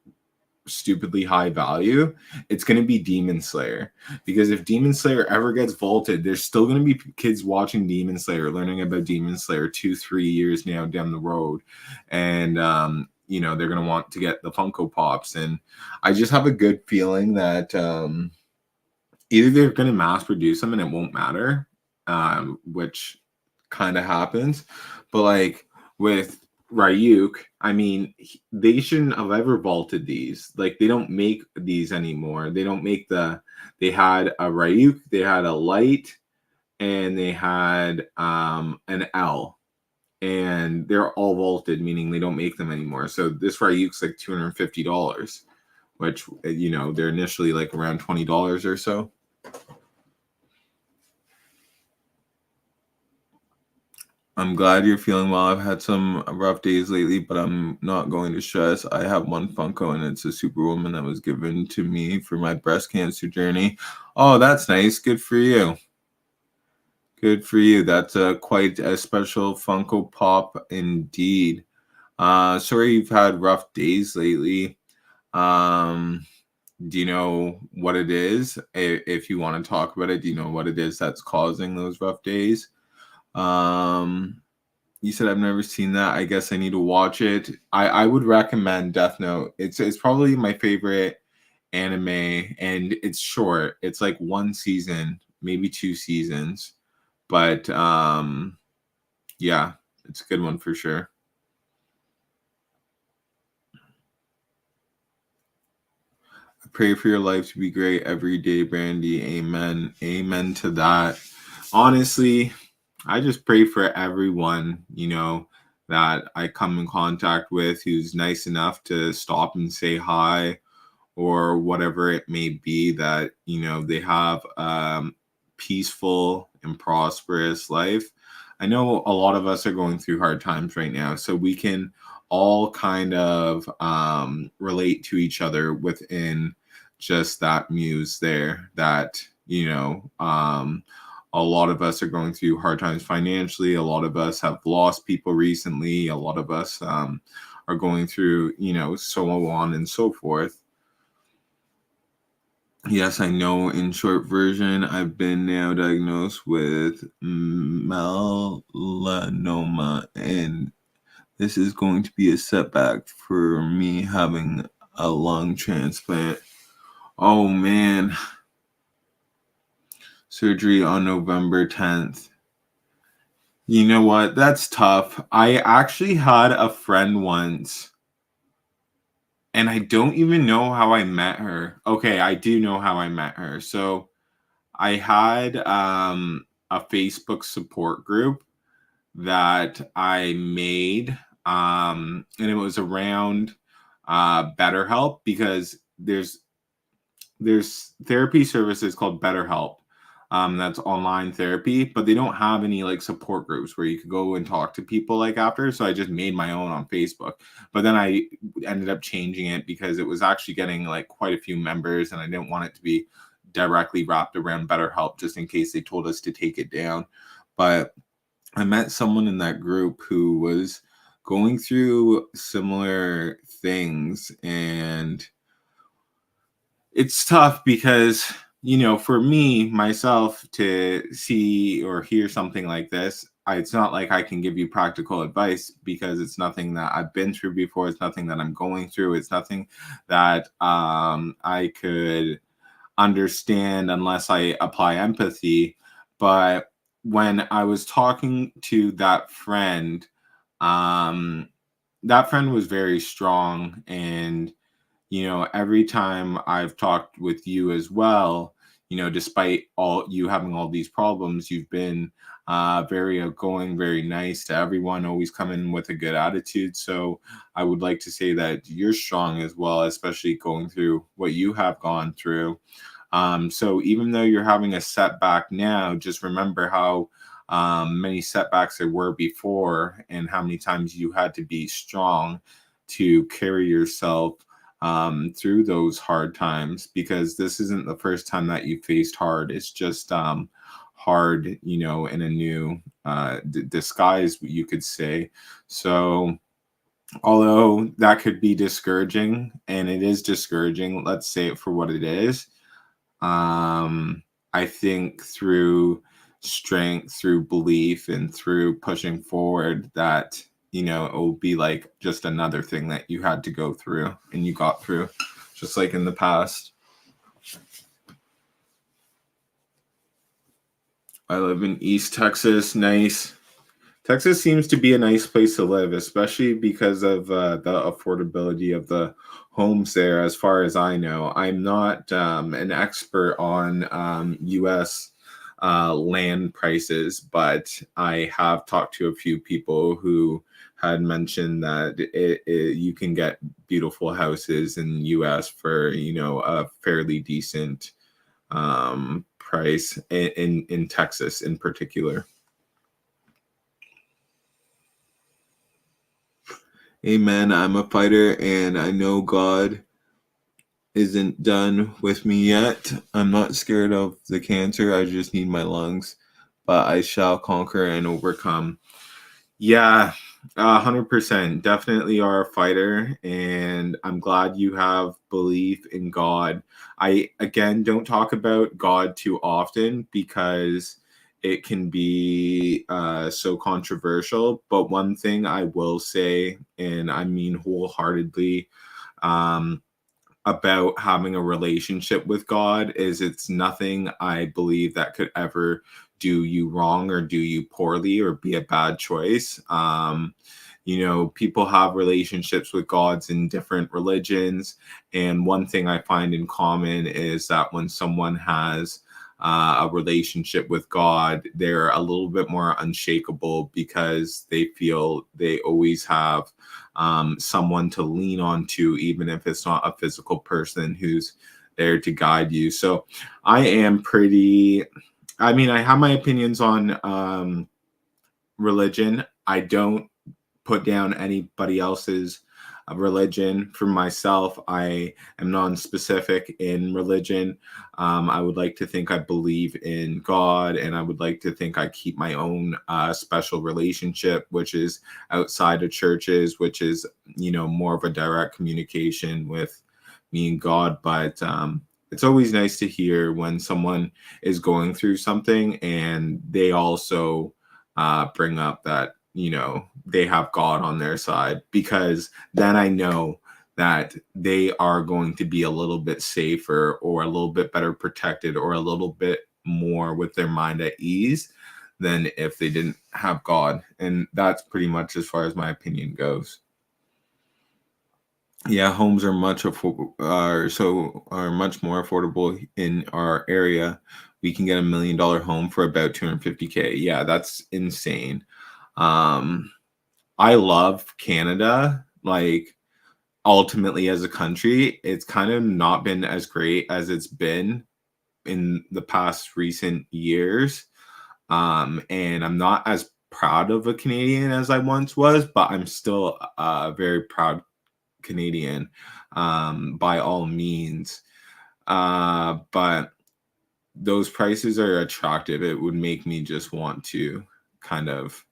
stupidly high value, it's going to be Demon Slayer. Because if Demon Slayer ever gets vaulted, there's still going to be kids watching Demon Slayer, learning about Demon Slayer 2-3 years now down the road, and you know, they're going to want to get the Funko Pops. And I just have a good feeling that either they're going to mass produce them and it won't matter, which kind of happens, but like with Ryuk, I mean, they shouldn't have ever vaulted these. Like, they don't make these anymore. They don't make they had a Ryuk, they had a light, and they had an L. And they're all vaulted, meaning they don't make them anymore. So this Ryuk's like $250, which, you know, they're initially like around $20 or so. I'm glad you're feeling well. I've had some rough days lately, but I'm not going to stress. I have one Funko, and it's a Superwoman that was given to me for my breast cancer journey. Oh, that's nice. Good for you. Good for you. That's quite a special Funko Pop indeed. Sorry you've had rough days lately. Do you know what it is? If you want to talk about it, do you know what it is that's causing those rough days? You said I've never seen that. I guess I need to watch it. I would recommend Death Note. It's probably my favorite anime, and it's short. It's like one season, maybe 2 seasons. But yeah, it's a good one for sure. I pray for your life to be great every day, Brandy. Amen. Amen to that. Honestly, I just pray for everyone, you know, that I come in contact with who's nice enough to stop and say hi, or whatever it may be, that, you know, they have peaceful and prosperous life. I know a lot of us are going through hard times right now, so we can all kind of relate to each other within just that muse there, that, you know, a lot of us are going through hard times financially. A lot of us have lost people recently. A lot of us are going through, you know, so on and so forth. Yes, I know. In short version, I've been now diagnosed with melanoma, and this is going to be a setback for me having a lung transplant. Oh, man. Surgery on November 10th. You know what? That's tough. I actually had a friend once, and I don't even know how I met her. Okay, I do know how I met her. So I had a Facebook support group that I made, and it was around BetterHelp, because there's therapy services called BetterHelp. That's online therapy, but they don't have any like support groups where you could go and talk to people like after. So I just made my own on Facebook, but then I ended up changing it because it was actually getting like quite a few members, and I didn't want it to be directly wrapped around BetterHelp just in case they told us to take it down. But I met someone in that group who was going through similar things, and it's tough because, you know, for me myself to see or hear something like this, it's not like I can give you practical advice, because it's nothing that I've been through before. It's nothing that I'm going through. It's nothing that I could understand unless I apply empathy. But when I was talking to that friend was very strong. And, you know, every time I've talked with you as well, despite all you having all these problems, you've been very outgoing, very nice to everyone, always coming with a good attitude. So I would like to say that you're strong as well, especially going through what you have gone through. So even though you're having a setback now, just remember how many setbacks there were before and how many times you had to be strong to carry yourself through those hard times, because this isn't the first time that you faced hard. It's just hard, in a new disguise, you could say. So although that could be discouraging, and it is discouraging, let's say it for what it is. I think through strength, through belief, and through pushing forward, that it will be like just another thing that you had to go through and you got through, just like in the past. I live in East Texas. Nice. Texas seems to be a nice place to live, especially because of the affordability of the homes there. As far as I know, I'm not an expert on U.S. Land prices, but I have talked to a few people who had mentioned that you can get beautiful houses in the U.S. for a fairly decent price in Texas in particular. Amen. I'm a fighter, and I know God isn't done with me yet. I'm not scared of the cancer. I just need my lungs, but I shall conquer and overcome. Yeah, 100%. Definitely are a fighter, and I'm glad you have belief in God. I, again, don't talk about God too often because it can be so controversial. But one thing I will say, and I mean wholeheartedly, um, about having a relationship with God, is it's nothing I believe that could ever do you wrong or do you poorly or be a bad choice. People have relationships with gods in different religions. And one thing I find in common is that when someone has a relationship with God, they're a little bit more unshakable because they feel they always have someone to lean on to, even if it's not a physical person who's there to guide you. So I am pretty, I mean, I have my opinions on religion. I don't put down anybody else's religion. For myself, I am non-specific in religion. I would like to think I believe in God, and I would like to think I keep my own special relationship, which is outside of churches, which is more of a direct communication with me and God. But it's always nice to hear when someone is going through something and they also bring up that they have God on their side, because then I know that they are going to be a little bit safer or a little bit better protected or a little bit more with their mind at ease than if they didn't have God. And that's pretty much as far as my opinion goes. Yeah, homes are much much more affordable in our area. We can get $1 million home for about 250K. Yeah, that's insane. I love Canada. Like, ultimately, as a country, it's kind of not been as great as it's been in the past recent years. And I'm not as proud of a Canadian as I once was, but I'm still a very proud Canadian, by all means. But those prices are attractive. It would make me just want to kind of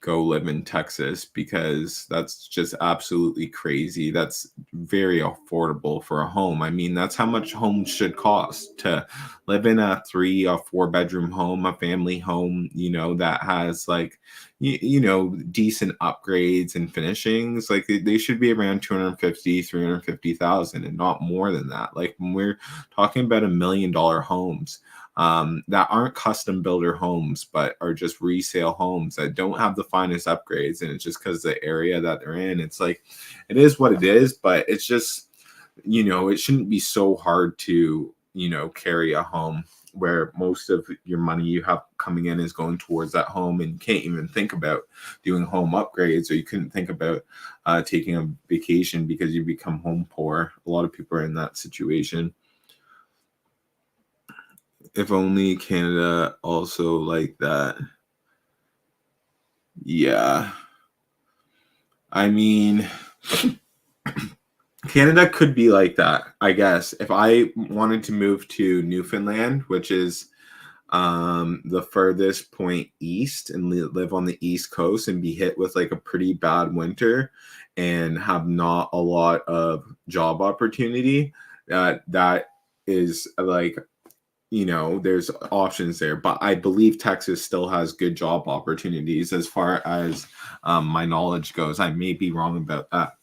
go live in Texas, because that's just absolutely crazy. That's very affordable for a home. I mean, that's how much homes should cost to live in a 3 or 4 bedroom home, a family home, that has like, decent upgrades and finishings. Like they should be around 250, 350,000 and not more than that. Like when we're talking about $1 million homes, that aren't custom builder homes, but are just resale homes that don't have the finest upgrades. And it's just because the area that they're in, it's like, it is what it is, but it's just, it shouldn't be so hard to carry a home where most of your money you have coming in is going towards that home, and you can't even think about doing home upgrades, or you couldn't think about taking a vacation because you become home poor. A lot of people are in that situation. If only Canada also like that. Yeah. I mean, Canada could be like that, I guess. If I wanted to move to Newfoundland, which is the furthest point east, and live on the east coast and be hit with like a pretty bad winter and have not a lot of job opportunity, that is like, there's options there. But I believe Texas still has good job opportunities as far as my knowledge goes. I may be wrong about that.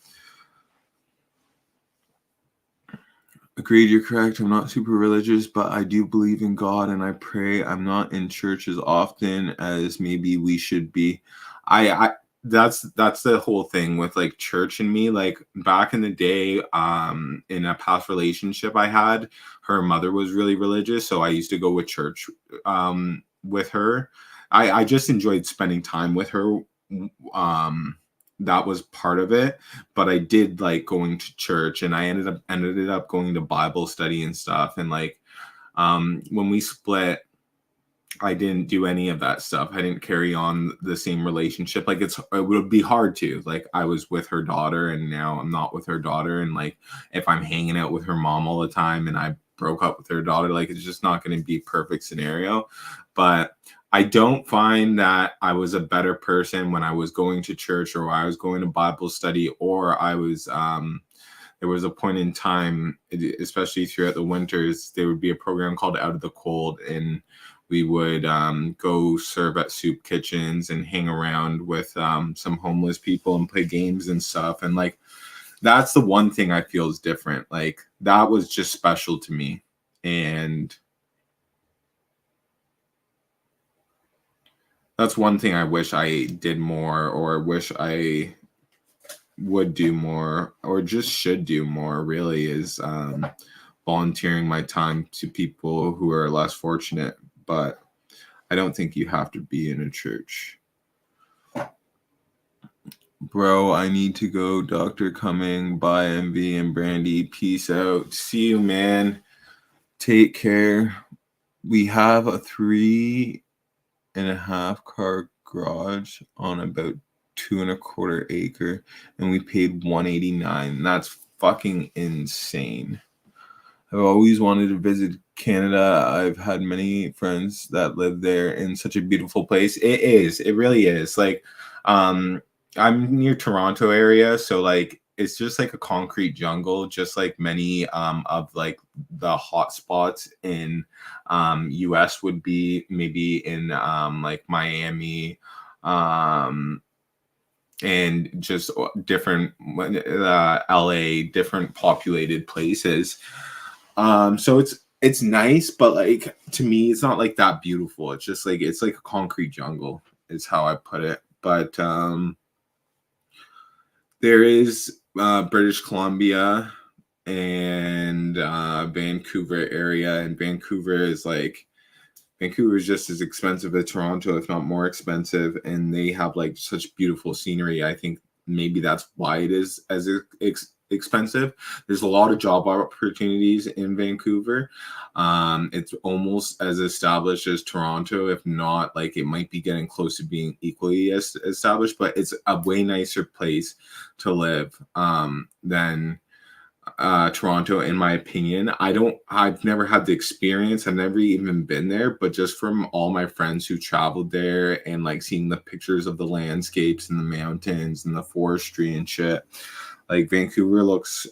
Agreed, you're correct. I'm not super religious, but I do believe in God and I pray. I'm not in church as often as maybe we should be. I that's the whole thing with like church and me. Like back in the day, in a past relationship I had, her mother was really religious, so I used to go with church with her. I just enjoyed spending time with her. That was part of it, but I did like going to church, and I ended up going to Bible study and stuff. And like when we split, I didn't do any of that stuff. I didn't carry on the same relationship. Like it would be hard to, like, I was with her daughter and now I'm not with her daughter, and like if I'm hanging out with her mom all the time and I broke up with her daughter, like it's just not going to be a perfect scenario. But I don't find that I was a better person when I was going to church, or I was going to Bible study, or I was there was a point in time, especially throughout the winters, there would be a program called Out of the Cold, and we would go serve at soup kitchens and hang around with some homeless people and play games and stuff. And like that's the one thing I feel is different. Like that was just special to me. And that's one thing I wish I did more, or wish I would do more, or just should do more, really, is volunteering my time to people who are less fortunate. But I don't think you have to be in a church. Bro, I need to go. Doctor coming. Bye, MV and Brandy. Peace out. See you, man. Take care. We have a 3.5 car garage on about 2.25 acre, and we paid $189. That's fucking insane. I've always wanted to visit Canada. I've had many friends that live there in such a beautiful place. It really is. Like I'm near Toronto area, so like it's just like a concrete jungle, just like many of like the hot spots in US would be, maybe in like Miami, and just different LA, different populated places. So it's nice, but like to me it's not like that beautiful. It's just like it's like a concrete jungle is how I put it. But there is British Columbia and Vancouver area, and Vancouver is just as expensive as Toronto, if not more expensive, and they have like such beautiful scenery. I think maybe that's why it is as expensive. There's a lot of job opportunities in Vancouver. It's almost as established as Toronto, if not, like it might be getting close to being equally as established, but it's a way nicer place to live than Toronto, in my opinion. I've never had the experience. I've never even been there, but just from all my friends who traveled there and like seeing the pictures of the landscapes and the mountains and the forestry and shit, like Vancouver looks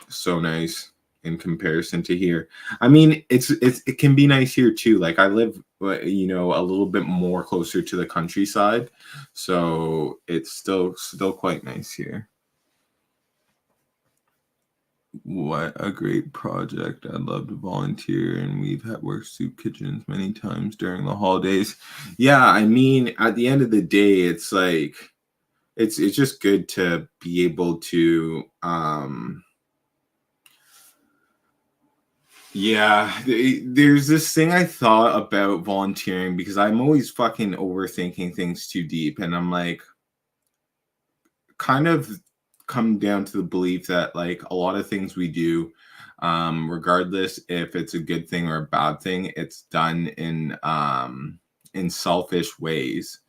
so nice in comparison to here. I mean, it can be nice here too. Like I live, a little bit more closer to the countryside, so it's still quite nice here. What a great project. I'd love to volunteer, and we've had work soup kitchens many times during the holidays. Yeah, I mean, at the end of the day, it's like it's just good to be able to Yeah, there's this thing I thought about volunteering because I'm always fucking overthinking things too deep, and I'm like, kind of come down to the belief that like a lot of things we do, regardless if it's a good thing or a bad thing, it's done in selfish ways.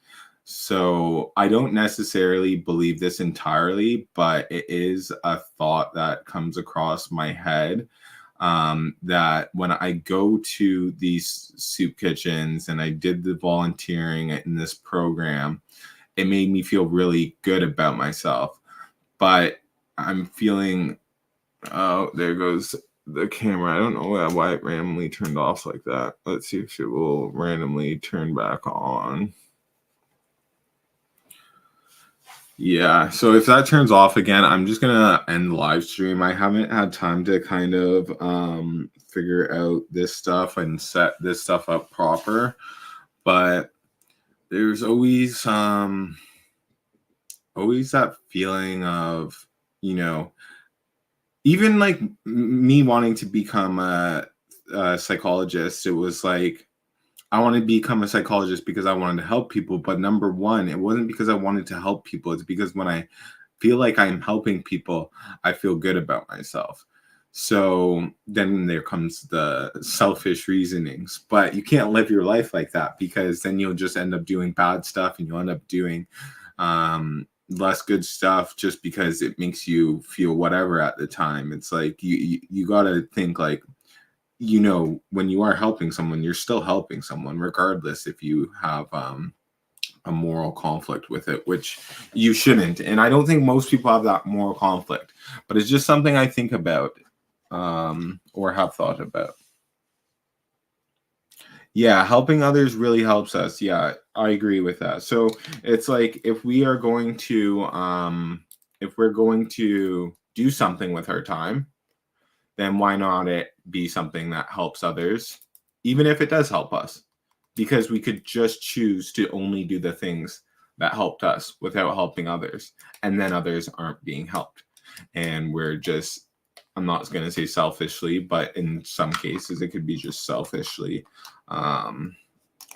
So I don't necessarily believe this entirely, but it is a thought that comes across my head, that when I go to these soup kitchens and I did the volunteering in this program, it made me feel really good about myself. But I'm feeling, oh, there goes the camera. I don't know why it randomly turned off like that. Let's see if it will randomly turn back on. Yeah, so if that turns off again, I'm just gonna end the live stream. I haven't had time to kind of figure out this stuff and set this stuff up proper, but there's always that feeling of, you know, even like me wanting to become a psychologist. It was like I wanted to become a psychologist because I wanted to help people. But number one, it wasn't because I wanted to help people. It's because when I feel like I'm helping people, I feel good about myself. So then there comes the selfish reasonings. But you can't live your life like that, because then you'll just end up doing bad stuff and you'll end up doing less good stuff just because it makes you feel whatever at the time. It's like you got to think like, when you are helping someone, you're still helping someone, regardless if you have a moral conflict with it, which you shouldn't. And I don't think most people have that moral conflict, but it's just something I think about, or have thought about. Yeah, helping others really helps us. Yeah, I agree with that. So it's like if we're going to do something with our time, then why not it be something that helps others, even if it does help us? Because we could just choose to only do the things that helped us without helping others, and then others aren't being helped. And we're just, I'm not going to say selfishly, but in some cases, it could be just selfishly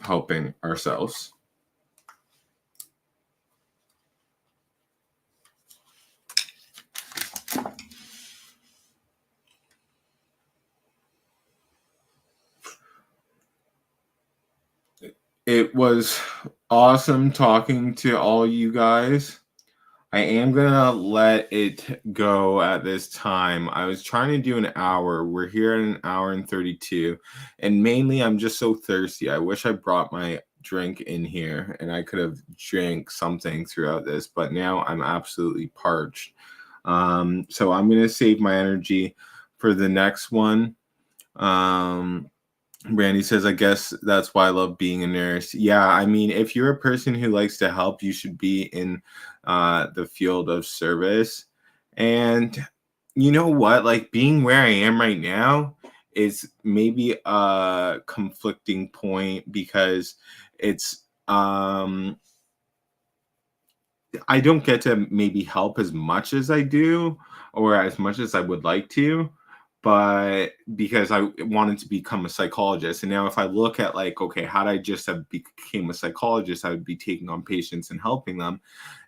helping ourselves. It was awesome talking to all you guys. I am gonna let it go at this time. I was trying to do an hour. We're here at an hour and 32. And mainly I'm just so thirsty. I wish I brought my drink in here and I could have drank something throughout this, but now I'm absolutely parched. So I'm gonna save my energy for the next one. Randy says, I guess that's why I love being a nurse. Yeah, I mean, if you're a person who likes to help, you should be in the field of service. And you know what? Like being where I am right now is maybe a conflicting point because it's I don't get to maybe help as much as I do or as much as I would like to, but because I wanted to become a psychologist. And now if I look at like, okay, had I just have became a psychologist, I would be taking on patients and helping them,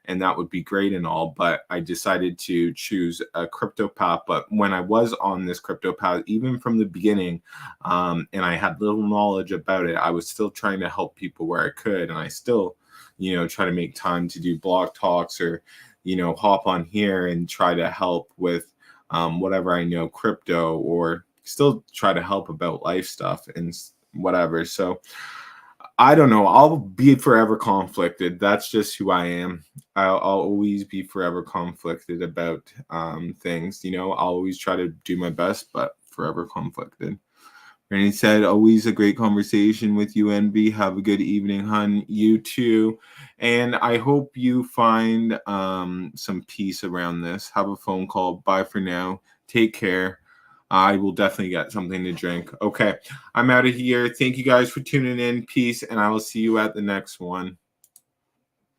and that would be great and all. But I decided to choose a crypto path. But when I was on this crypto path, even from the beginning, and I had little knowledge about it, I was still trying to help people where I could. And I still, try to make time to do blog talks or, hop on here and try to help with whatever I know, crypto, or still try to help about life stuff and whatever. So I don't know. I'll be forever conflicted. That's just who I am. I'll always be forever conflicted about things. I'll always try to do my best, but forever conflicted. And he said, always a great conversation with you, NB. Have a good evening, hun. You too. And I hope you find some peace around this. Have a phone call. Bye for now. Take care. I will definitely get something to drink. Okay, I'm out of here. Thank you guys for tuning in. Peace, and I will see you at the next one.